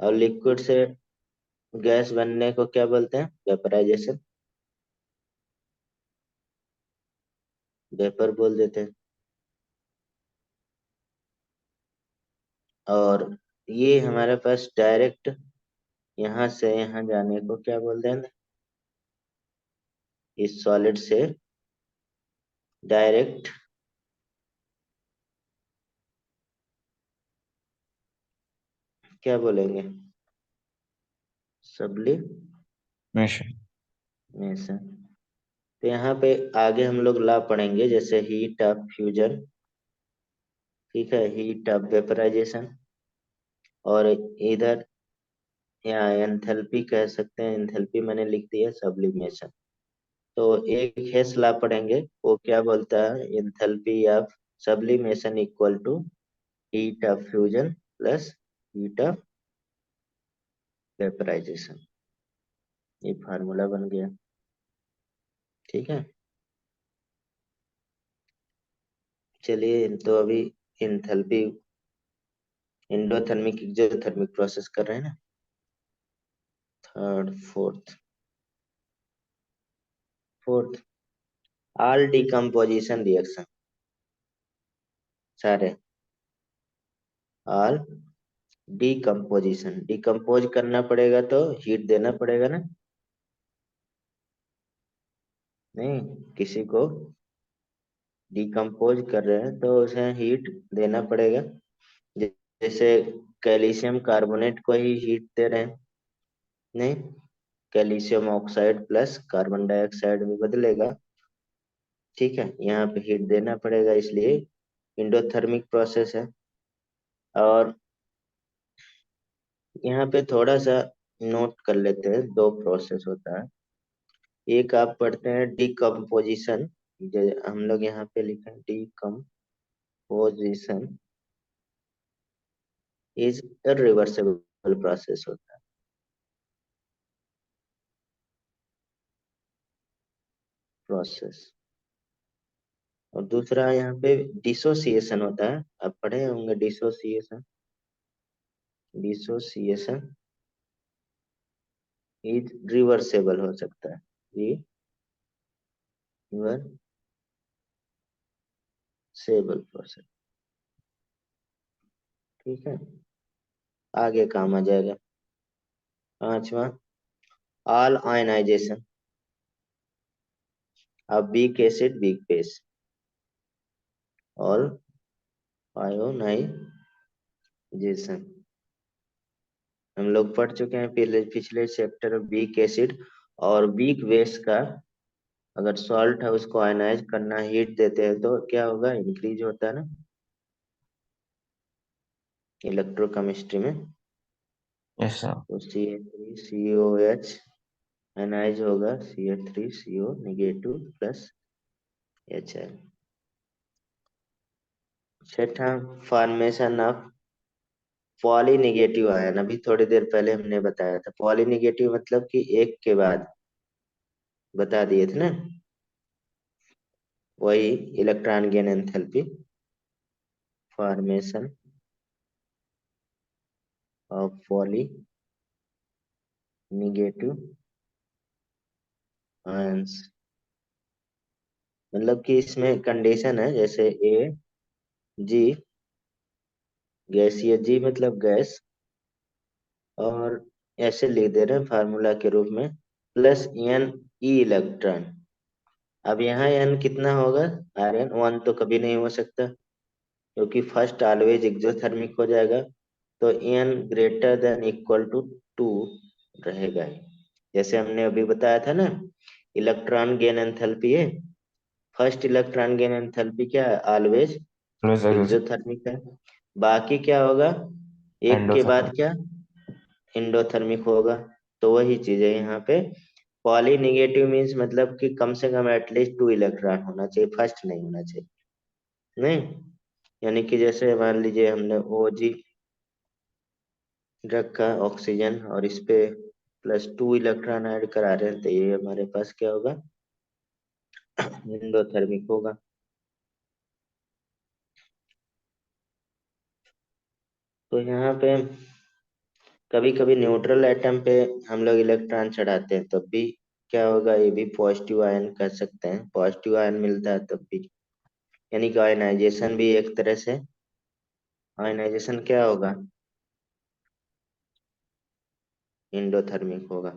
और लिक्विड से गैस बनने को क्या बोलते हैं, वेपराइजेशन, वेपर बोल देते हैं। और ये हमारे पास डायरेक्ट यहाँ से यहाँ जाने को क्या बोलते हैं, इस सॉलिड से डायरेक्ट क्या बोलेंगे, सब्लिमेशन। मिशन। तो यहाँ पे आगे हम लोग ला पढ़ेंगे, जैसे हीट ऑफ फ्यूजन, ठीक है, हीट ऑफ वेपराइजेशन। और इधर यहाँ एंथैल्पी कह सकते हैं, एंथैल्पी मैंने लिख दिया, सब्लिमेशन। तो एक हेस ला पढ़ेंगे, वो क्या बोलता है, enthalpy of sublimation equal to heat of fusion plus heat of vaporisation. ये फार्मूला बन गया। ठीक है, चलिए तो अभी एंथैल्पी एंडोथर्मिक एक्सोथर्मिक प्रोसेस कर रहे हैं ना, third fourth, fourth all decomposition reaction, सारे ऑल डिकम्पोजिशन, डिकम्पोज करना पड़ेगा तो हीट देना पड़ेगा ना, नहीं, किसी को डिकम्पोज कर रहे हैं तो उसे हीट देना पड़ेगा। जैसे कैल्शियम कार्बोनेट को ही हीट दे रहे हैं, नहीं, calcium oxide plus carbon dioxide में बदलेगा। ठीक है, यहाँ पे हीट देना पड़ेगा, इसलिए इंडोथर्मिक प्रोसेस है। और यहाँ पे थोड़ा सा नोट कर लेते हैं, दो प्रोसेस होता है। एक आप पढ़ते हैं डिकम्पोजिशन, हम लोग यहाँ पे लिखे डिकम्पोजिशन इज इरिवर्सिबल प्रोसेस होता है, प्रोसेस। और दूसरा यहाँ पे डिसोसिएशन होता है, आप पढ़े होंगे डिसोसिएशन, डिसोसिएशन इज रिवर्सेबल हो सकता है, रिवर्सेबल प्रोसेस। ठीक है, आगे काम आ जाएगा। पांचवा all ionisation of weak acid weak base, all ionisation. हम लोग पढ़ चुके हैं पहले पिछले चैप्टर वीक एसिड और वीक बेस का, अगर सॉल्ट है उसको आयनाइज करना, हीट देते हैं तो क्या होगा, इंक्रीज होता है ना, इलेक्ट्रोकेमिस्ट्री में। Yes sir. तो CH3COH आयनाइज होगा CH3CO नेगेटिव प्लस HL। छठा formation of poly negative ion, अभी थोड़ी देर पहले हमने बताया था, पॉली नेगेटिव मतलब कि एक के बाद, बता दिए थे ना, वही electron gain enthalpy. Formation of poly negative ions. मतलब कि इसमें कंडीशन है, जैसे ए जी, गैसीय जी मतलब गैस, और ऐसे लिख दे रहे हैं फार्मूला के रूप में, प्लस एन ई इलेक्ट्रॉन। अब यहाँ एन कितना होगा, आर एन वन तो कभी नहीं हो सकता, क्योंकि फर्स्ट ऑलवेज एक्सोथर्मिक हो जाएगा, तो n greater than equal to two रहेगा ही। जैसे हमने अभी बताया था ना, इलेक्ट्रॉन गेन एंथैल्पी है, फर्स्ट इलेक्ट्रॉन गेन एंथैल्पी क्या है, ऑलवेज प्लस एक्सोथर्मिक है। बाकी क्या होगा, एक के बाद एंडोथर्मिक। क्या, इंडोथर्मिक होगा। तो वही चीज है यहाँ पे, पॉली निगेटिव मीन्स मतलब कि कम से कम एटलीस्ट टू इलेक्ट्रॉन होना चाहिए, फर्स्ट नहीं होना चाहिए। नहीं, यानी कि जैसे मान लीजिए हमने ओ जी रखा ऑक्सीजन, और इस पे प्लस टू इलेक्ट्रॉन ऐड करा रहे हैं, तो ये हमारे पास क्या होगा, इंडोथर्मिक होगा। तो यहाँ पे कभी कभी न्यूट्रल एटम पे हम लोग इलेक्ट्रॉन चढ़ाते हैं, तब भी क्या होगा, ये भी पॉजिटिव आयन कर सकते हैं, पॉजिटिव आयन मिलता है तब भी। यानी कि आयनाइजेशन भी एक तरह से, आयनाइजेशन क्या होगा, इंडोथर्मिक होगा,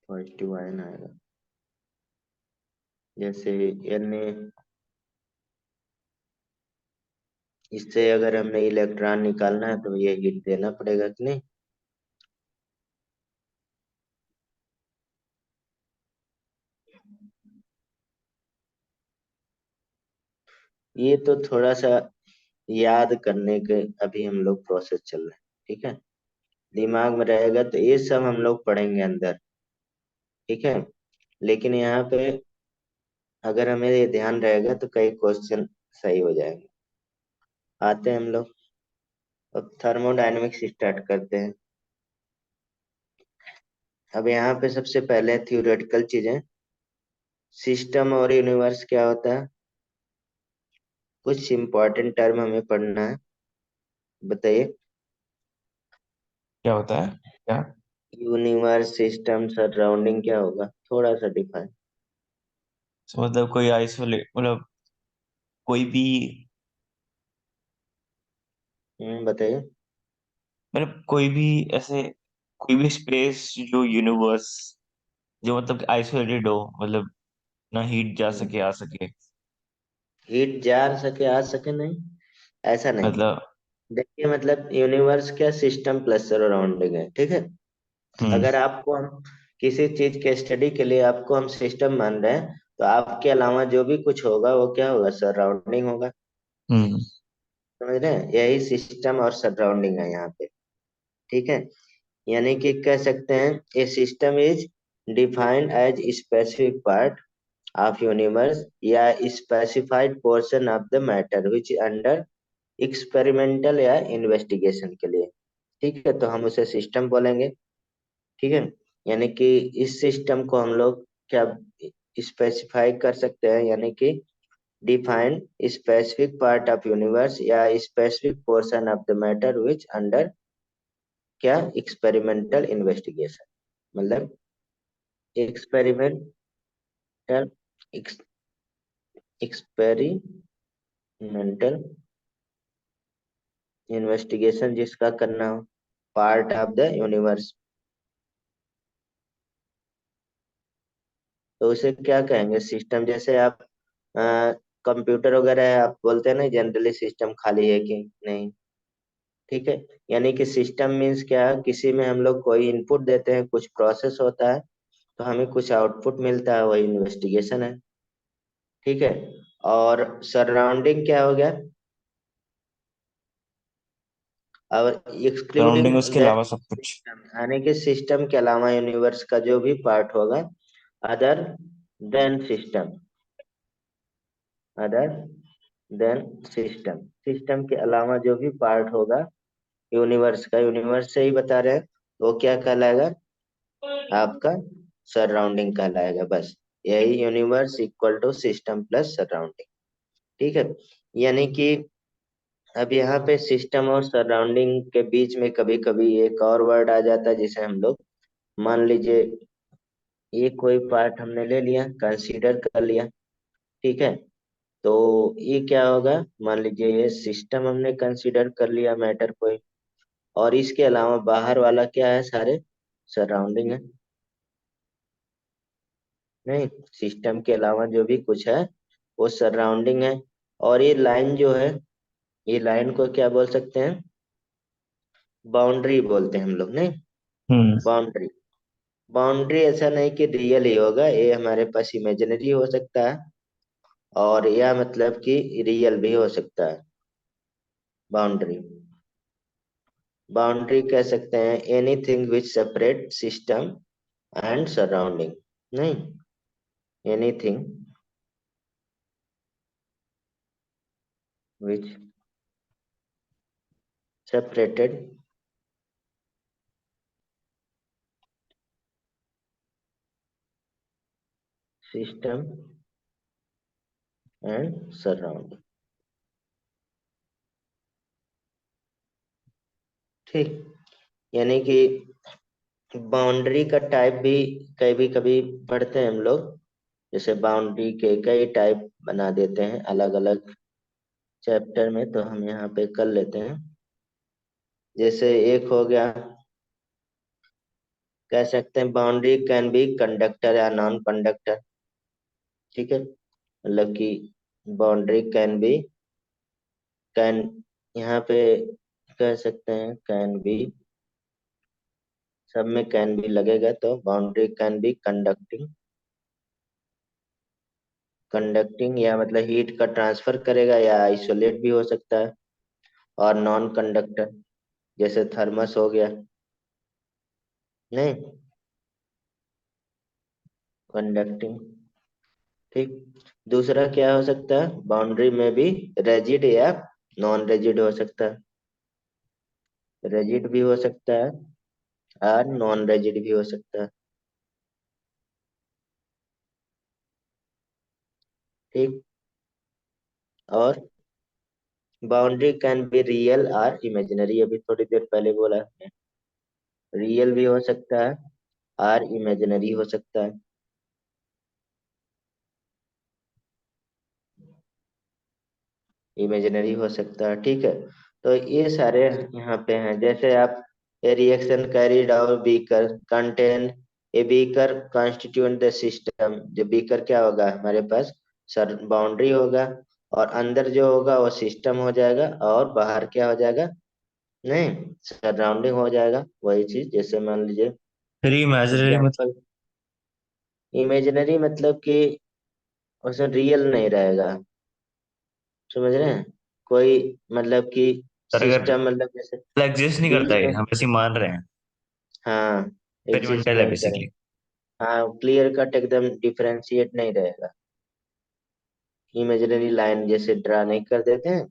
पॉजिटिव आयन आएगा। जैसे Na, इससे अगर हमें इलेक्ट्रॉन निकालना है तो ये हीट देना पड़ेगा कि नहीं। ये तो थोड़ा सा याद करने के अभी हम लोग प्रोसेस चल रहे हैं, ठीक है, दिमाग में रहेगा तो ये सब हम लोग पढ़ेंगे अंदर, ठीक है। लेकिन यहाँ पे अगर हमें ये ध्यान रहेगा तो कई क्वेश्चन सही हो जाएंगे। आते हैं हम लोग, अब थर्मोडायनेमिक्स स्टार्ट करते हैं। अब यहाँ पे सबसे पहले थ्योरेटिकल चीजें, सिस्टम और यूनिवर्स क्या होता है, कुछ इंपॉर्टेंट टर्म हमें पढ़ना है, बताइए। क्या होता है क्या? यूनिवर्स, सिस्टम, सराउंडिंग क्या होगा, थोड़ा सा डिफाइन। तो मतलब कोई आइसोलेट, मतलब कोई भी, बताइए। मतलब कोई भी ऐसे, कोई भी स्पेस जो यूनिवर्स, जो मतलब आइसोलेटेड हो, मतलब ना हीट जा हम्म, सके आ सके। हीट जा सके आ सके नहीं, ऐसा नहीं। मतलब। देखिए मतलब यूनिवर्स क्या, सिस्टम प्लस सराउंडिंग है, ठीक है। हम्म। अगर आपको हम किसी चीज के स्टडी के लिए आपको हम सिस्टम मान रहे हैं, तो आपके अलावा जो भी कुछ होगा वो क्या होगा, सराउंडिंग होगा। हम्म। समझ रहे हैं, यही सिस्टम और सराउंडिंग है यहाँ पे, ठीक है। यानी कि कह सकते हैं, a system is defined as specific part of universe या specified portion of the matter which under experimental या इन्वेस्टिगेशन के लिए, ठीक है, तो हम उसे सिस्टम बोलेंगे, ठीक है। यानी कि इस सिस्टम को हम लोग क्या स्पेसिफाई कर सकते हैं, यानी कि define specific part of universe या specific portion of the matter which under क्या एक्सपेरिमेंटल इन्वेस्टिगेशन, मतलब एक्सपेरिमेंटल एक्सपेरिमेंटल इन्वेस्टिगेशन जिसका करना हो, पार्ट ऑफ द यूनिवर्स, तो उसे क्या कहेंगे, सिस्टम। जैसे आप कंप्यूटर वगैरह है, आप बोलते हैं ना जनरली सिस्टम खाली है कि नहीं, ठीक है। यानी कि सिस्टम मीन्स क्या है, किसी में हम लोग कोई इनपुट देते हैं, कुछ प्रोसेस होता है, तो हमें कुछ आउटपुट मिलता है, वही इन्वेस्टिगेशन है, ठीक है। और सराउंडिंग क्या हो गया, और सराउंडिंग एक्सक्लूडिंग उसके दैट अलावा सब कुछ। सिस्टम, यानी कि सिस्टम के अलावा यूनिवर्स का जो भी पार्ट होगा, other than system, other than system, system के अलावा जो भी पार्ट होगा यूनिवर्स का, यूनिवर्स से ही बता रहे हैं, वो क्या कहलाएगा, आपका सराउंडिंग कहलाएगा, बस। यही universe equal to system plus surrounding, ठीक है। यानी कि अब यहाँ पे सिस्टम और सराउंडिंग के बीच में कभी कभी एक और वर्ड आ जाता है, जिसे हम लोग, मान लीजिए ये कोई पार्ट हमने ले लिया, कंसीडर कर लिया। ठीक है। तो ये क्या होगा, मान लीजिए ये सिस्टम हमने कंसीडर कर लिया, मैटर कोई, और इसके अलावा बाहर वाला क्या है, सारे सराउंडिंग है। नहीं, सिस्टम के अलावा जो भी कुछ है वो सराउंडिंग है। और ये लाइन जो है, ये लाइन को क्या बोल सकते हैं, बाउंड्री बोलते हैं हम लोग, नहीं, हम्म। बाउंड्री। बाउंड्री ऐसा नहीं कि रियल ही होगा, ये हमारे पास इमेजिनरी हो सकता है, और या मतलब कि रियल भी हो सकता है। बाउंड्री, बाउंड्री कह सकते हैं anything which separate system and surrounding. नहीं, anything which separated system and surrounding. ठीक। यानी कि बाउंड्री का टाइप भी कभी कभी पढ़ते हैं हम लोग, जैसे बाउंड्री के कई टाइप बना देते हैं अलग अलग चैप्टर में, तो हम यहाँ पे कर लेते हैं। जैसे एक हो गया, कह सकते हैं बाउंड्री कैन बी कंडक्टर या नॉन कंडक्टर। ठीक है, मतलब कि बाउंड्री कैन बी, कैन, यहाँ पे कह सकते हैं कैन बी, सब में कैन बी लगेगा, तो boundary can be conducting, conducting या मतलब हीट का ट्रांसफर करेगा, या आइसोलेट भी हो सकता है। और नॉन कंडक्टर, जैसे थर्मस हो गया, नहीं, कंडक्टिंग। ठीक। दूसरा क्या हो सकता है, बाउंड्री में भी रेजिड या नॉन रेजिड हो सकता है। रेजिड भी हो सकता है और नॉन रेजिड भी हो सकता है। ठीक। और बाउंड्री कैन बी रियल और इमेजिनरी, अभी थोड़ी देर पहले बोला हमने, रियल भी हो सकता है और इमेजिनरी हो सकता है। इमेजिनरी हो सकता है, ठीक है। तो ये सारे यहाँ पे हैं, जैसे आप, ए reaction carried out beaker contain, a beaker constituent the system, जो बीकर क्या होगा हमारे पास, सर बाउंड्री होगा, और अंदर जो होगा वो सिस्टम हो जाएगा, और बाहर क्या हो जाएगा, नहीं, सराउंडिंग हो जाएगा। वही चीज, जैसे मान लीजिए फिर इमेजिनरी मतलब? एग्जाम्पल, इमेजिनरी मतलब कि उसमें रियल नहीं रहेगा, समझ रहे हैं, कोई, मतलब कि पर अगर सिस्टम, मतलब जैसे एग्जिस्ट नहीं करता बीच है, में, हम ऐसे ही मान रहे हैं, हाँ, एग्जिस्ट एक्सपेरिमेंटल है नहीं बेसिकली। करेंगे। हाँ, क्लियर कट एकदम डिफरेंशिएट नहीं रहेगा, इमेजिनरी लाइन जैसे ड्रा नहीं कर देते हैं,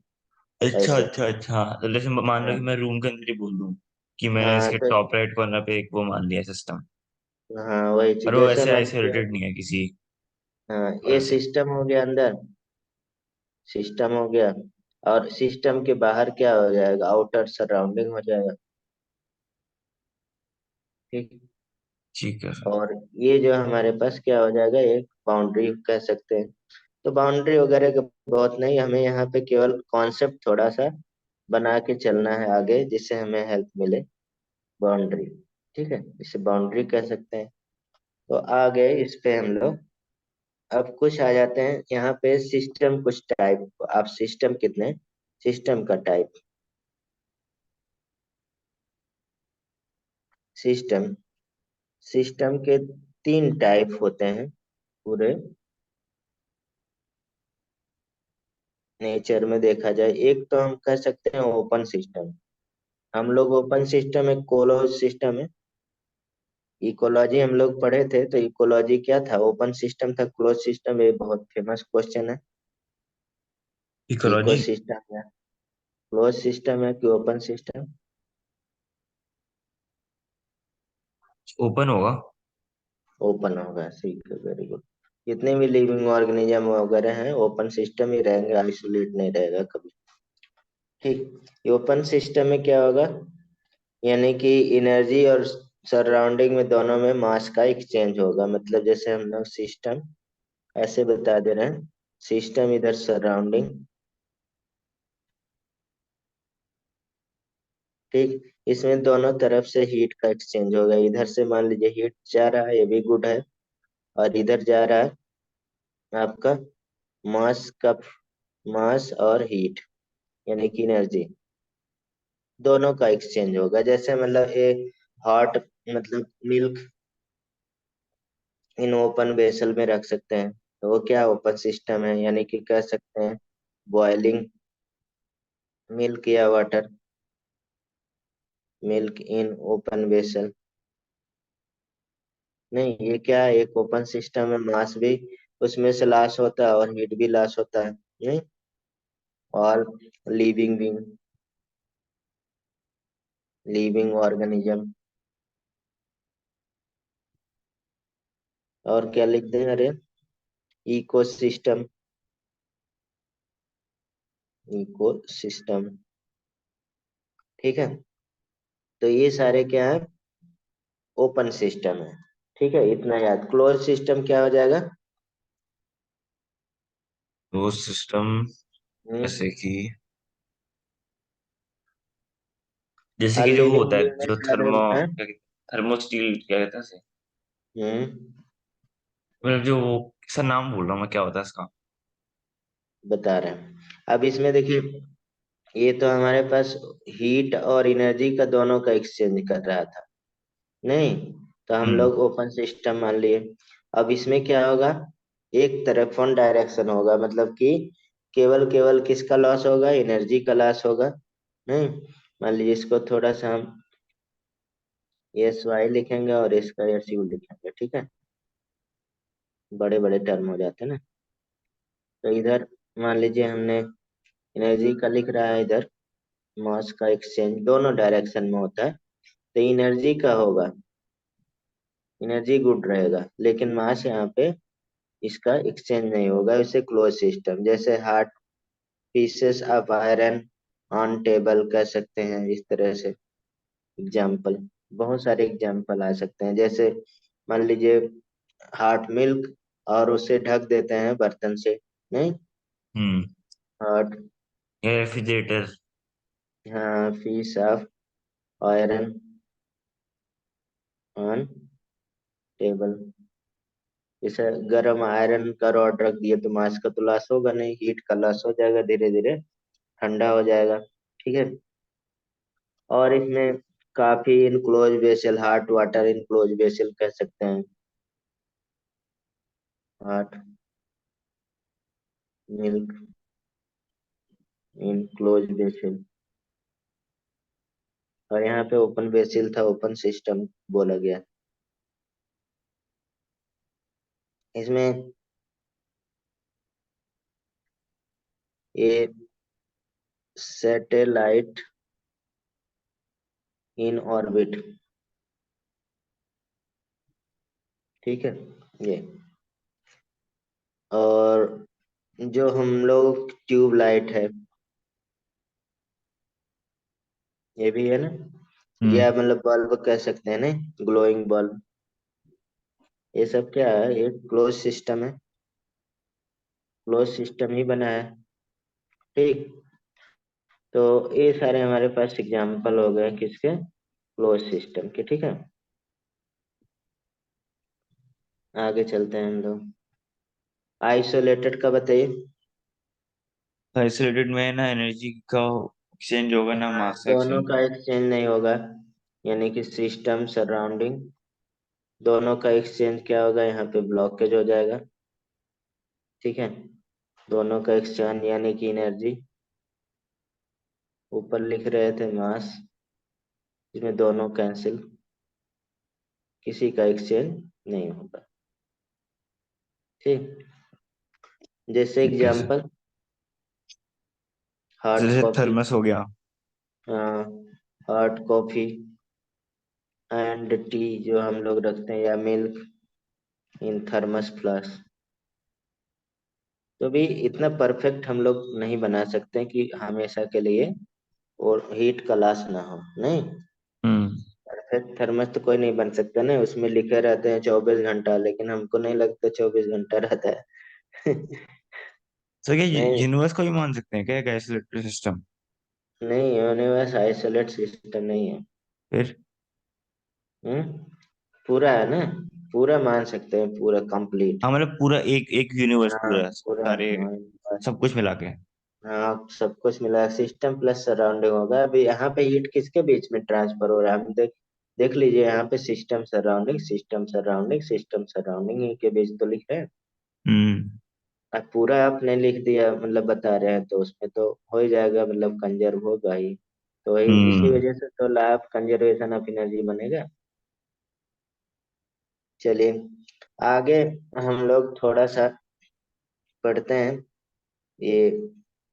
अच्छा ऐसे। अच्छा अच्छा, तो जैसे मान लो कि हाँ, मैं रूम के अंदर ही बोल दूं कि मैंने हाँ इसके तो, टॉप राइट कॉर्नर पे एक वो मान लिया सिस्टम, हाँ वही चीज, और वो जैसे ऐसे मान लीजिए, आइसोलेटेड नहीं है किसी हाँ और ये से। सिस्टम हो गया अंदर, सिस्टम हो गया, और सिस्टम के बाहर क्या हो जाएगा, आउटर सराउंडिंग हो जाएगा। ठीक। ठीक है सर। और ये जो हमारे पास क्या हो जाएगा, एक बाउंड्री कह सकते हैं। तो बाउंड्री वगैरह का बहुत नहीं, हमें यहाँ पे केवल कॉन्सेप्ट थोड़ा सा बना के चलना है आगे, जिससे हमें हेल्प मिले, बाउंड्री। ठीक है, इसे बाउंड्री कह सकते हैं। तो आ गए इस पे हम लोग, अब कुछ आ जाते हैं यहाँ पे सिस्टम, कुछ टाइप, आप सिस्टम कितने, सिस्टम का टाइप, सिस्टम, सिस्टम के तीन टाइप होते हैं पूरे नेचर में देखा जाए। एक तो हम कह सकते हैं ओपन सिस्टम, हम लोग ओपन सिस्टम, एक क्लोज सिस्टम है। इकोलॉजी हम लोग पढ़े थे, तो इकोलॉजी क्या था, ओपन सिस्टम था, क्लोज सिस्टम, ये बहुत फेमस क्वेश्चन है। इको इकोलॉजी सिस्टम है, क्लोज सिस्टम है कि ओपन सिस्टम, ओपन होगा। ओपन होगा, ठीक है, वेरी गुड। जितने भी लिविंग ऑर्गेनिज्म वगैरह हैं ओपन सिस्टम ही रहेंगे, आइसोलेट नहीं रहेगा कभी। ठीक। ये ओपन सिस्टम में क्या होगा, यानी कि एनर्जी और सराउंडिंग में दोनों में मास का एक्सचेंज होगा। मतलब जैसे हम लोग सिस्टम ऐसे बता दे रहे हैं, सिस्टम इधर सराउंडिंग। ठीक। इसमें दोनों तरफ से हीट का एक्सचेंज होगा। इधर से मान लीजिए हीट जा रहा है, ये भी गुड है। और इधर जा रहा है आपका मास का, मास और हीट यानी कि एनर्जी, दोनों का एक्सचेंज होगा। जैसे मतलब ये हॉट, मतलब मिल्क इन ओपन वेसल में रख सकते हैं, तो वो क्या ओपन सिस्टम है, यानी कि कह सकते हैं बॉइलिंग मिल्क या water, milk in open vessel. नहीं, ये क्या है, एक ओपन सिस्टम है, मास भी उसमें से लॉस होता है और हीट भी लॉस होता है। नहीं, और लिविंग भी, लिविंग ऑर्गेनिज्म। और क्या लिख दें, अरे इकोसिस्टम, इकोसिस्टम। ठीक है। तो ये सारे क्या है, ओपन सिस्टम है। ठीक है, इतना याद। क्लोज सिस्टम क्या हो जाएगा। वो सिस्टम हम्म। जैसे कि, जैसे कि जो वो अनलिविंग होता है, बीइंग में जो सारे हैं। थर्मो स्टील क्या कहते हैं उसे? हम्म। मतलब जो वो, सर नाम भूल रहा हूँ मैं, क्या होता है इसका? बता रहे हैं। अब इसमें देखिए, ये तो हमारे पास हीट और एनर्जी का दोनों का एक्सचेंज कर रहा था। नहीं, तो हम हम्म। लोग ओपन सिस्टम मान लिए। अब इसमें क्या होगा, एक तरफ वन डायरेक्शन होगा, मतलब कि केवल केवल किसका लॉस होगा, एनर्जी का लॉस होगा। नहीं, मान लीजिए इसको थोड़ा सा हम एस वाई लिखेंगे और इसका एस यू लिखेंगे। ठीक है, बड़े बड़े टर्म हो जाते हैं ना। तो इधर मान लीजिए हमने एनर्जी का लिख रहा है, इधर मास का एक्सचेंज दोनों डायरेक्शन में होता है। तो एनर्जी का होगा, एनर्जी गुड रहेगा, लेकिन मास यहाँ पे इसका एक्सचेंज नहीं होगा। इसे क्लोज सिस्टम, जैसे heart pieces of iron on table कह सकते हैं, इस तरह से एग्जाम्पल। बहुत सारे एग्जाम्पल आ सकते हैं, जैसे मान लीजिए हार्ट मिल्क और उसे ढक देते हैं बर्तन से। नहीं, हम्म। हार्ट, या रेफ्रिजरेटर। हाँ, piece of iron on table. जैसे गर्म आयरन का रॉड रख दिए तो मास का तो लॉस होगा नहीं, हीट का लॉस हो जाएगा, धीरे धीरे ठंडा हो जाएगा। ठीक है। और इसमें काफी enclose vessel, hot water enclose vessel कह सकते हैं, हॉट मिल्क इनक्लोज वेसल। और यहाँ पे ओपन वेसल था, ओपन सिस्टम बोला गया। इसमें ये सैटेलाइट इन ऑर्बिट, ठीक है, ये। और जो हम लोग ट्यूब लाइट है, ये भी है ना, हम्म। या मतलब बल्ब कह सकते हैं ना, ग्लोइंग बल्ब। ये सब क्या है, ये क्लोज सिस्टम है, क्लोज सिस्टम ही बना है। ठीक। तो ये सारे हमारे पास एग्जाम्पल हो गए किसके, क्लोज सिस्टम के। ठीक है, आगे चलते हैं हम लोग। आइसोलेटेड का बताइए। आइसोलेटेड में ना एनर्जी का एक्सचेंज होगा, ना हाँ, मास का दोनों एक्सचेंज का होगा। एक्सचेंज नहीं होगा, यानी कि सिस्टम सराउंडिंग दोनों का एक्सचेंज क्या होगा, यहाँ पे ब्लॉकेज हो जाएगा। ठीक है, दोनों का एक्सचेंज यानी कि एनर्जी, ऊपर लिख रहे थे मास, इसमें दोनों कैंसिल, किसी का एक्सचेंज नहीं होगा। ठीक। जैसे ठीक है सर। एग्जांपल हॉट जैसे कॉफी, थर्मस हो गया। हॉट कॉफी एंड टी जो हम लोग रखते हैं, या मिल्क इन थर्मस फ्लास्क। तो भी इतना परफेक्ट हम लोग नहीं बना सकते कि हमेशा के लिए और हीट का लॉस ना हो, नहीं। हम्म। परफेक्ट थर्मस तो कोई नहीं बन सकता ना, उसमें लिखे रहते हैं 24 घंटा, लेकिन हमको नहीं लगता 24 घंटा रहता है। तो क्या नहीं, यूनिवर्स को भी मान सकते हैं क्या गैस इलेक्ट्रिक सिस्टम? नहीं, यूनिवर्स आइसोलेट सिस्टम नहीं है। फिर? हम्म पूरा है ना, पूरा मान सकते हैं, पूरा कंप्लीट। हाँ, मतलब पूरा एक एक यूनिवर्स, हाँ, पूरा पूरा, सारे, हाँ, बस। सब कुछ मिला के। हाँ, सब कुछ मिला, सिस्टम प्लस सराउंडिंग होगा। अभी यहाँ पे हीट किसके बीच में ट्रांसफर हो रहा है, हम देख देख लीजिए यहाँ पे, system surrounding, system surrounding, system surrounding, इनके बीच तो लिख रहे हैं। हम्म। अब पूरा आपने लिख दिया, मतलब बता रहे हैं, तो उसमें तो हो ही जाएगा, मतलब कंजर्व होगा ही। तो वही, इसी हम्म। वजह से तो लाभ कंजर्वेशन ऑफ एनर्जी बनेगा। चलिए आगे हम लोग थोड़ा सा पढ़ते हैं, ये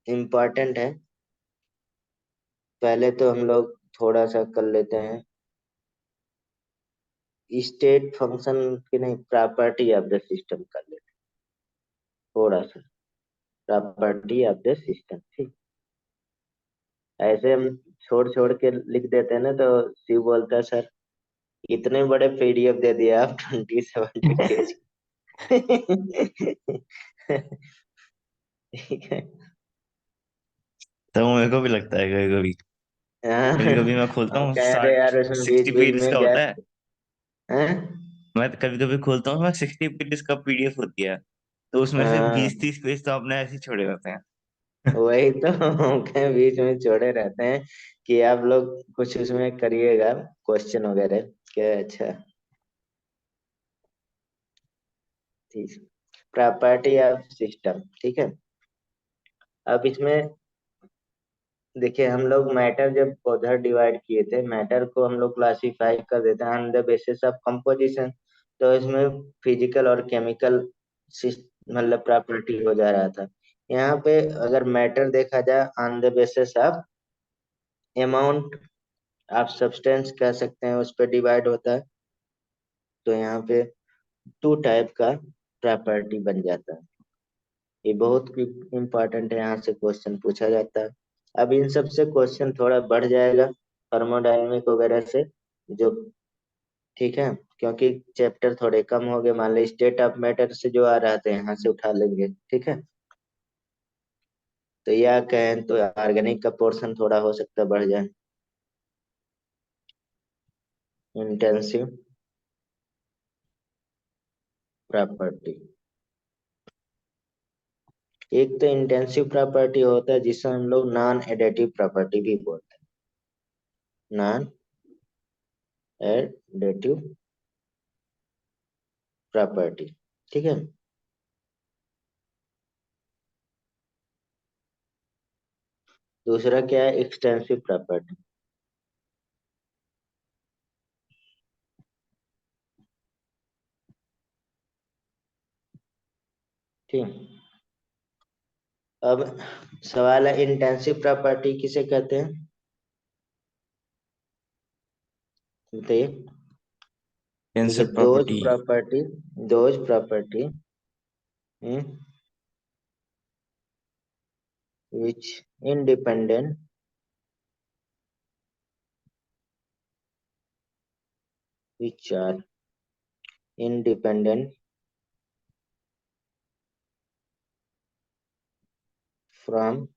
इम्पोर्टेंट है। पहले तो हम लोग थोड़ा सा कर लेते हैं, स्टेट फंक्शन की नहीं, प्रॉपर्टी ऑफ द सिस्टम कर लेते हैं थोड़ा सा, प्रॉपर्टी ऑफ द सिस्टम, ठीक। ऐसे हम छोड़ छोड़ के लिख देते हैं ना, तो शिव बोलता है, सर इतने बड़े पीडीएफ दे दिया आप, 20-70 पेज। ठीक है। तो मेरे को भी लगता है कभी कभी, कभी हाँ, कभी मैं खोलता और हूँ कह रहे साठ यार उसमें बीच 60 बीच पेजेस में का होता है। गैप है। मैं कभी कभी खोलता हूँ, मैं 60 पेजेस का पीडीएफ होती है, तो उसमें से हाँ, 20-30 पेज तो आपने ऐसे ही छोड़े रहते हैं। वही तो, क्या बीच में छोड़े रहते हैं कि आप लोग कुछ उसमें करिएगा, क्वेश्चन वगैरह। क्या, अच्छा, ठीक। प्रॉपर्टी ऑफ सिस्टम, ठीक है। अब इसमें देखिए, हम लोग मैटर जब उधर डिवाइड किए थे, मैटर को हम लोग क्लासिफाई कर देते हैं on the basis of composition. तो इसमें फिजिकल और केमिकल मतलब प्रॉपर्टी हो जा रहा था। यहाँ पे अगर मैटर देखा जाए on the basis of amount, आप सब्सटेंस कह सकते हैं, उस पर डिवाइड होता है। तो यहाँ पे टू टाइप का प्रॉपर्टी बन जाता है। ये बहुत इम्पोर्टेंट है, यहाँ से क्वेश्चन पूछा जाता है। अब इन सब से क्वेश्चन थोड़ा बढ़ जाएगा, थर्मोडायनेमिक वगैरह से, जो, ठीक है, क्योंकि चैप्टर थोड़े कम हो गए। मान लो स्टेट ऑफ मैटर से जो आ रहा था, यहाँ से उठा लेंगे, ठीक है। तो यह कहें तो ऑर्गेनिक का पोर्शन थोड़ा हो सकता है बढ़ जाए, इंटेंसिव प्रॉपर्टी। एक तो इंटेंसिव प्रॉपर्टी होता है जिसे हम लोग नॉन एडेटिव प्रॉपर्टी भी बोलते हैं, नॉन एडेटिव प्रॉपर्टी, ठीक है। दूसरा क्या है, एक्सटेंसिव प्रॉपर्टी, ठीक। अब सवाल है, इंटेंसिव प्रॉपर्टी किसे कहते हैं, बताइए। देखिए, tensor those property. Property, those property which independent which are independent from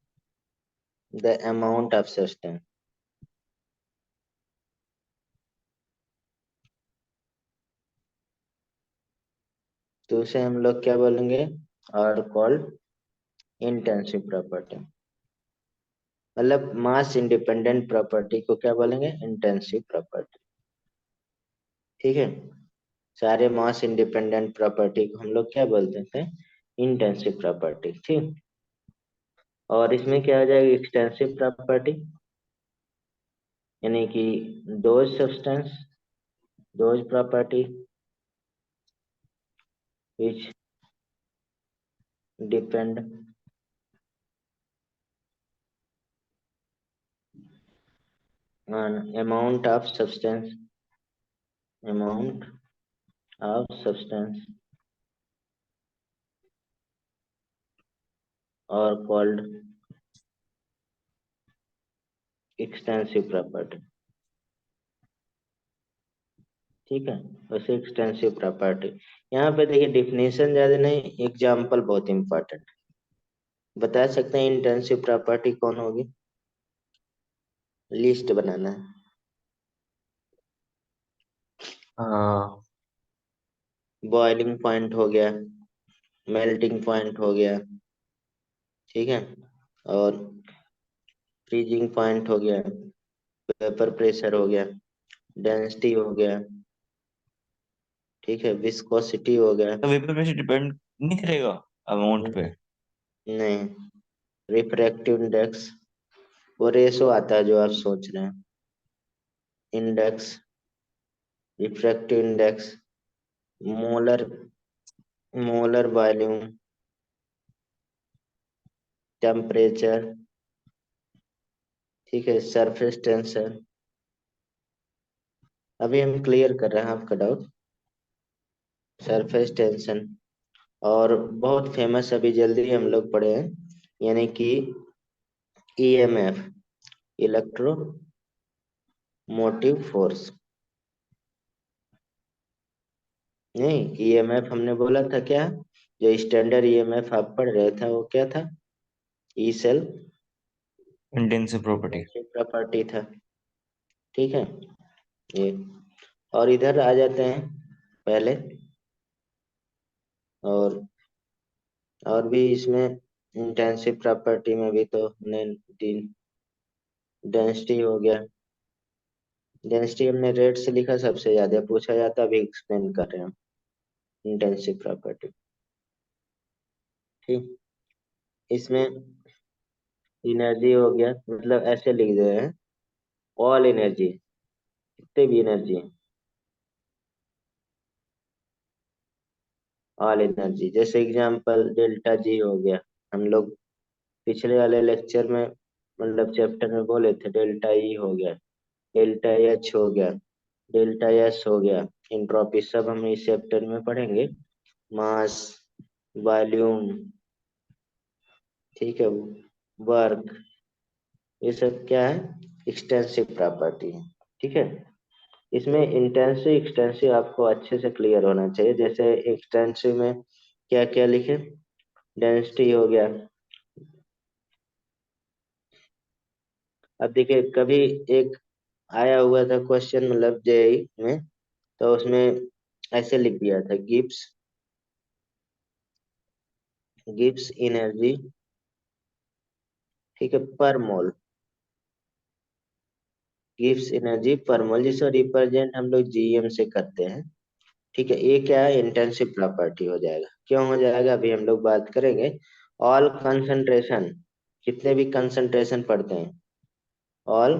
the amount of substance, तो उसे हम लोग क्या बोलेंगे, और कॉल्ड इंटेंसिव प्रॉपर्टी। मतलब मास इंडिपेंडेंट प्रॉपर्टी को क्या बोलेंगे, इंटेंसिव प्रॉपर्टी, ठीक है। सारे मास इंडिपेंडेंट प्रॉपर्टी को हम लोग क्या बोलते थे, इंटेंसिव प्रॉपर्टी, ठीक। और इसमें क्या हो जाएगा, एक्सटेंसिव प्रॉपर्टी, यानी कि those substance, those property which depend on amount of substance, amount of substance और कॉल्ड एक्सटेंसिव प्रॉपर्टी। ठीक है, वैसे एक्सटेंसिव प्रॉपर्टी। यहाँ पे देखिए डिफिनेशन ज्यादा नहीं, एग्जाम्पल बहुत इंपॉर्टेंट। बता सकते हैं इंटेंसिव प्रॉपर्टी कौन होगी? लिस्ट बनाना है। हाँ। बॉइलिंग पॉइंट हो गया, मेल्टिंग पॉइंट हो गया, ठीक है, और फ्रीजिंग पॉइंट हो गया, वेपर प्रेशर हो गया, डेंसिटी हो गया, ठीक है, विस्कोसिटी हो गया। तो वेपर प्रेशर डिपेंड नहीं करेगा अमाउंट पे? नहीं, रिफ्रैक्टिव इंडेक्स, वो रेशो आता है जो आप सोच रहे हैं। Index, refractive index, molar, molar volume, temperature, ठीक है, सरफेस टेंशन। अभी हम क्लियर कर रहे हैं आपका डाउट। सरफेस टेंशन, और बहुत फेमस अभी जल्दी हम लोग पढ़े हैं, यानी कि ईएमएफ, इलेक्ट्रो मोटिव फोर्स। नहीं, ईएमएफ हमने बोला था क्या? जो स्टैंडर्ड ईएमएफ आप पढ़ रहे थे वो क्या था? E cell intensive property. Property था। ठीक है, ये। और इधर आ जाते हैं पहले, और भी इसमें इंटेंसिव प्रॉपर्टी में भी तो हमने तीन, डेंसिटी हो गया। डेंसिटी हमने रेट से लिखा, सबसे ज्यादा पूछा जाता, अभी एक्सप्लेन कर रहे हैं इंटेंसिव प्रॉपर्टी। ठीक, इसमें एनर्जी हो गया, मतलब ऐसे लिख दे रहे हैं, ऑल एनर्जी, जितने भी एनर्जी, ऑल एनर्जी। जैसे एग्जांपल डेल्टा जी हो गया, हम लोग पिछले वाले लेक्चर में, मतलब चैप्टर में बोले थे, डेल्टा ई हो गया, डेल्टा एच हो गया, डेल्टा एस हो गया, इंट्रोपी, सब हम इस चैप्टर में पढ़ेंगे। मास, वॉल्यूम, ठीक है, वर्क, ये सब क्या है? एक्सटेंसिव प्रॉपर्टी है। ठीक है, इसमें इंटेंसिव एक्सटेंसिव आपको अच्छे से क्लियर होना चाहिए। जैसे एक्सटेंसिव में क्या क्या लिखे? डेंसिटी हो गया। अब देखिए, कभी एक आया हुआ था क्वेश्चन, मतलब जेई में, तो उसमें ऐसे लिख दिया था, गिब्स, गिब्स एनर्जी, ठीक है, पर मोल, गिब्स एनर्जी पर मोल, जिसको रिप्रेजेंट हम लोग जीएम से करते हैं। ठीक है, ये क्या है? इंटेंसिव प्रॉपर्टी हो जाएगा। क्यों हो जाएगा अभी हम लोग बात करेंगे। ऑल कंसंट्रेशन, जितने भी कंसंट्रेशन पढ़ते हैं, ऑल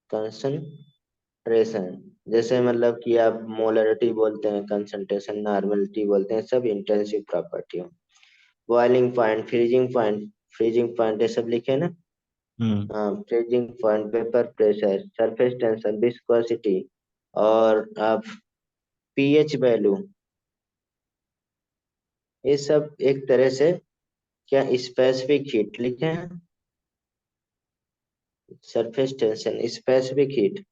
कंसंट्रेशन, जैसे मतलब कि आप मोलरिटी बोलते हैं, कंसंट्रेशन, नॉर्मलिटी बोलते हैं, सब इंटेंसिव प्रॉपर्टी हो। Boiling point, freezing point, freezing point ये सब लिखे ना। हम्म। हाँ, freezing point, vapour pressure, surface tension, viscosity, और आप पीएच वैल्यू, ये सब एक तरह से क्या स्पेसिफिक हीट लिखे हैं। सरफेस टेंशन, स्पेसिफिक हीट,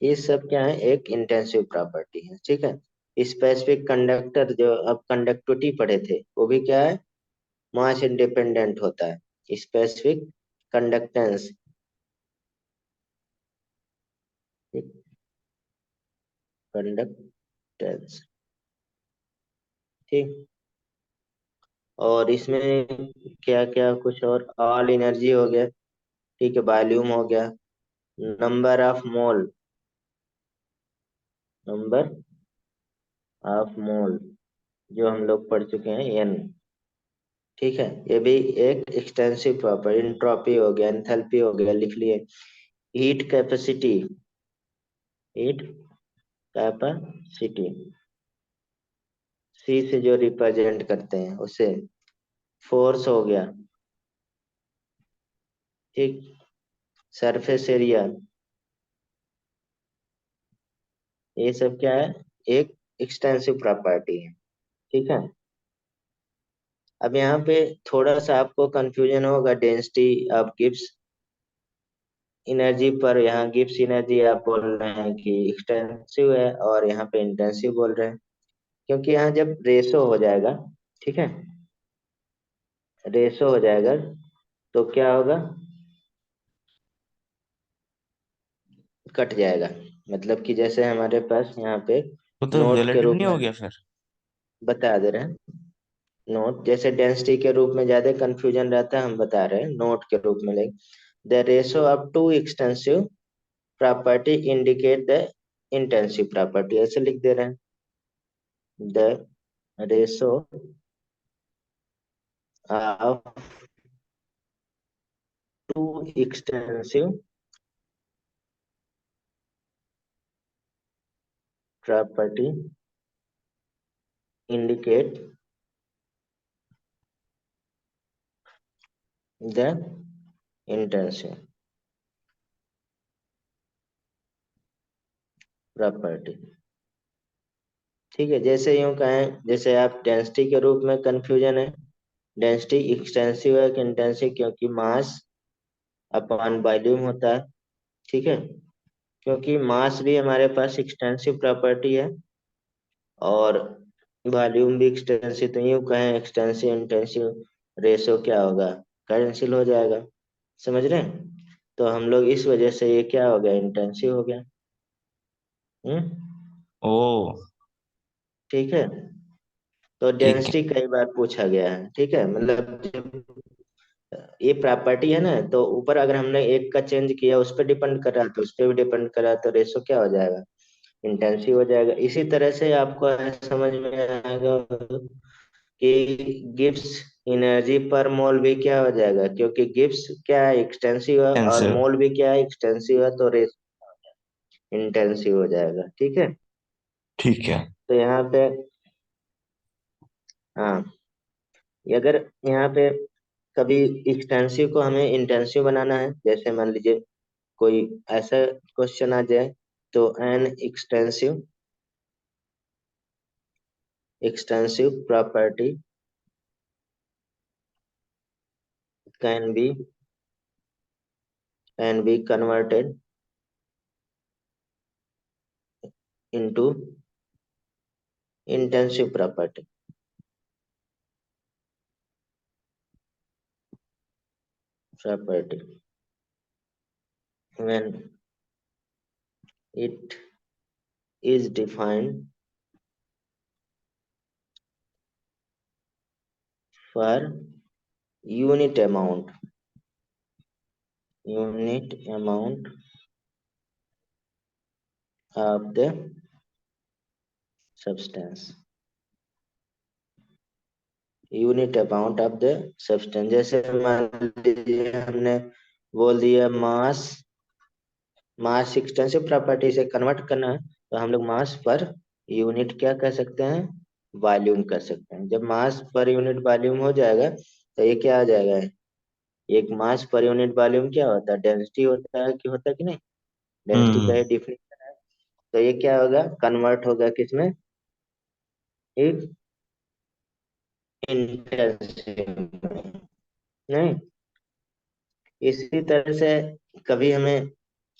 ये सब क्या है? एक इंटेंसिव प्रॉपर्टी है। ठीक है, स्पेसिफिक कंडक्टर, जो अब कंडक्टिविटी पढ़े थे, वो भी क्या है? मास इंडिपेंडेंट होता है। स्पेसिफिक कंडक्टेंस, कंडक्टेंस, ठीक। और इसमें क्या क्या कुछ और, ऑल एनर्जी हो गया, ठीक है, वॉल्यूम हो गया, number of mole, number of mole, जो हम लोग पढ़ चुके हैं, एन। ठीक है, ये भी एक एक्सटेंसिव प्रॉपर्टी। एंट्रोपी हो गया, एंथैल्पी हो गया, लिख लिए। हीट कैपेसिटी, हीट कैपेसिटी, सी से जो रिप्रेजेंट करते हैं उसे। फोर्स हो गया, ठीक। सरफेस एरिया, ये सब क्या है, एक एक्सटेंसिव प्रॉपर्टी है। ठीक है। अब यहाँ पे थोड़ा सा आपको कंफ्यूजन होगा, डेंसिटी ऑफ गिब्स एनर्जी पर। यहाँ गिब्स एनर्जी आप बोल रहे हैं कि एक्सटेंसिव है, और यहाँ पे इंटेंसिव बोल रहे हैं। क्योंकि यहाँ जब रेशो हो जाएगा, ठीक है, रेशो हो जाएगा तो क्या होगा, कट जाएगा। मतलब कि जैसे हमारे पास यहाँ पे तो नोट के रिलेटिव रूप नहीं में हो गया फिर? बता दे रहे हैं। नोट जैसे डेंसिटी के रूप में ज्यादा कंफ्यूजन रहता है, हम बता रहे हैं नोट के रूप में ले। The ratio of two extensive property indicate the intensive property, ऐसे लिख दे रहे हैं। The ratio of two extensive property indicate the intensive property. ठीक है, जैसे यूं कहें, जैसे आप डेंसिटी के रूप में कंफ्यूजन है, डेंसिटी एक्सटेंसिव है कि इंटेंसिव, क्योंकि मास अपॉन वॉल्यूम होता है। ठीक है, क्योंकि मास भी हमारे पास एक्सटेंसिव प्रॉपर्टी है, और वॉल्यूम भी एक्सटेंसिव। तो यूं कहें एक्सटेंसिव इंटेंसिव रेशो क्या होगा, कैंसिल हो जाएगा। समझ रहे हैं? तो हम लोग इस वजह से ये क्या हो गया, इंटेंसिव हो गया। हम्म। ओ, ठीक है। तो ठीक है। डेंसिटी कई बार पूछा गया है। ठीक है, मतलब जब ये प्रॉपर्टी है ना, तो ऊपर अगर हमने एक का चेंज किया, उस पर डिपेंड कर रहा है, तो उस पर भी डिपेंड कर रहा है, तो रेशो क्या हो जाएगा, इंटेंसिव हो जाएगा। इसी तरह से आपको समझ में आएगा कि गिब्स एनर्जी पर मोल भी क्या हो जाएगा, क्योंकि गिब्स क्या है, एक्सटेंसिव है, और आंसर। मोल भी क्या है, एक्सटेंसिव है, तो रेशो इंटेंसिव हो जाएगा। ठीक है। ठीक है। तो यहाँ पे, हाँ, अगर यहाँ पे कभी एक्सटेंसिव को हमें इंटेंसिव बनाना है, जैसे मान लीजिए कोई ऐसा क्वेश्चन आ जाए, तो an extensive property can be converted into intensive property when it is defined for unit amount unit amount of the substance, unit amount of the substance. जैसे मान लीजिए हमने बोल दिया मास, मास एक्सटेंसिव प्रॉपर्टी से कन्वर्ट करना है, तो हम लोग मास पर यूनिट क्या कर सकते हैं, वॉल्यूम कर सकते हैं। जब मास पर यूनिट वॉल्यूम हो जाएगा, तो ये क्या आ जाएगा, एक मास पर यूनिट वॉल्यूम क्या होता है, डेंसिटी होता है, कि होता है कि नहीं, डेंसिटी का हम्म। ये डिफिनेशन है। तो ये क्या होगा, कन्वर्ट होगा किसमें, एक इंटेंसिव में। नहीं, इसी तरह से कभी हमें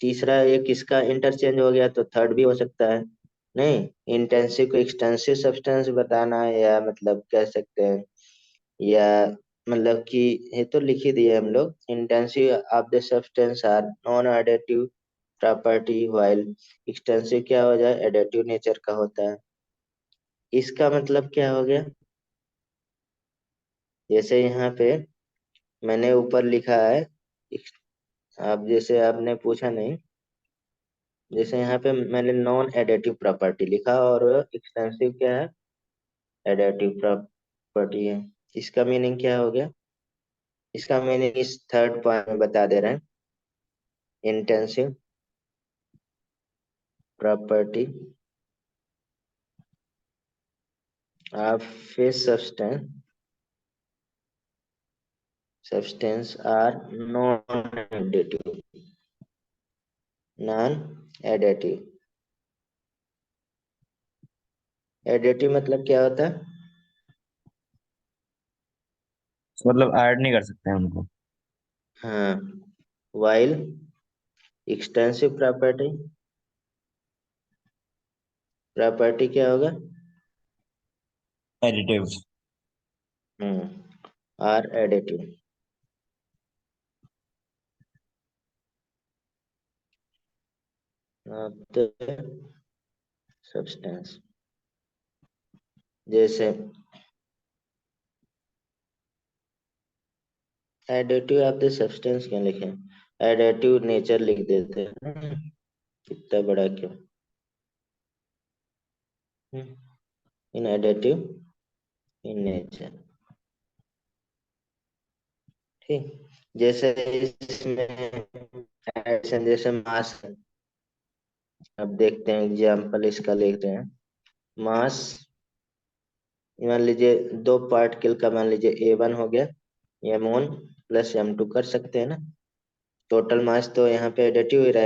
तीसरा एक इसका इंटरचेंज हो गया, तो थर्ड भी हो सकता है। नहीं, इंटेंसिव को एक्सटेंसिव सब्सटेंस बताना है, या मतलब कह सकते हैं, या मतलब कि ये तो लिख ही दिए हम लोग, intensive of the substance are non additive property, while extensive क्या हो जाए, एडेटिव नेचर का होता है। इसका मतलब क्या हो गया, जैसे यहाँ पे मैंने ऊपर लिखा है, आप जैसे आपने पूछा नहीं, जैसे यहाँ पे मैंने नॉन एडेटिव प्रॉपर्टी लिखा, और एक्सटेंसिव क्या है, एडेटिव प्रॉपर्टी है। इसका मीनिंग क्या हो गया, इसका मीनिंग इस थर्ड पॉइंट में बता दे रहे हैं। Intensive property of a substance are non additive additive मतलब क्या होता है? मतलब ऐड नहीं कर सकते हैं उनको। हाँ। वाइल एक्सटेंसिव प्रॉपर्टी, प्रॉपर्टी क्या होगा? एडिटिव। Are additive. सब्सटेंस, जैसे एडिटिव आप द सब्सटेंस क्यों लिखे? एडिटिव नेचर लिख देते हैं। कितना बड़ा क्यों? इन एडिटिव इन नेचर। ठीक। जैसे इसमें एडिशन, जैसे मास। अब देखते हैं एग्जाम्पल इसका लिख रहे हैं। मास, मान लीजिए दो पार्टिकल का, मान लीजिए A1 हो गया, M1 प्लस M2 कर सकते हैं ना। टोटल मास तो यहाँ पे एडिटिव ही रहेगा।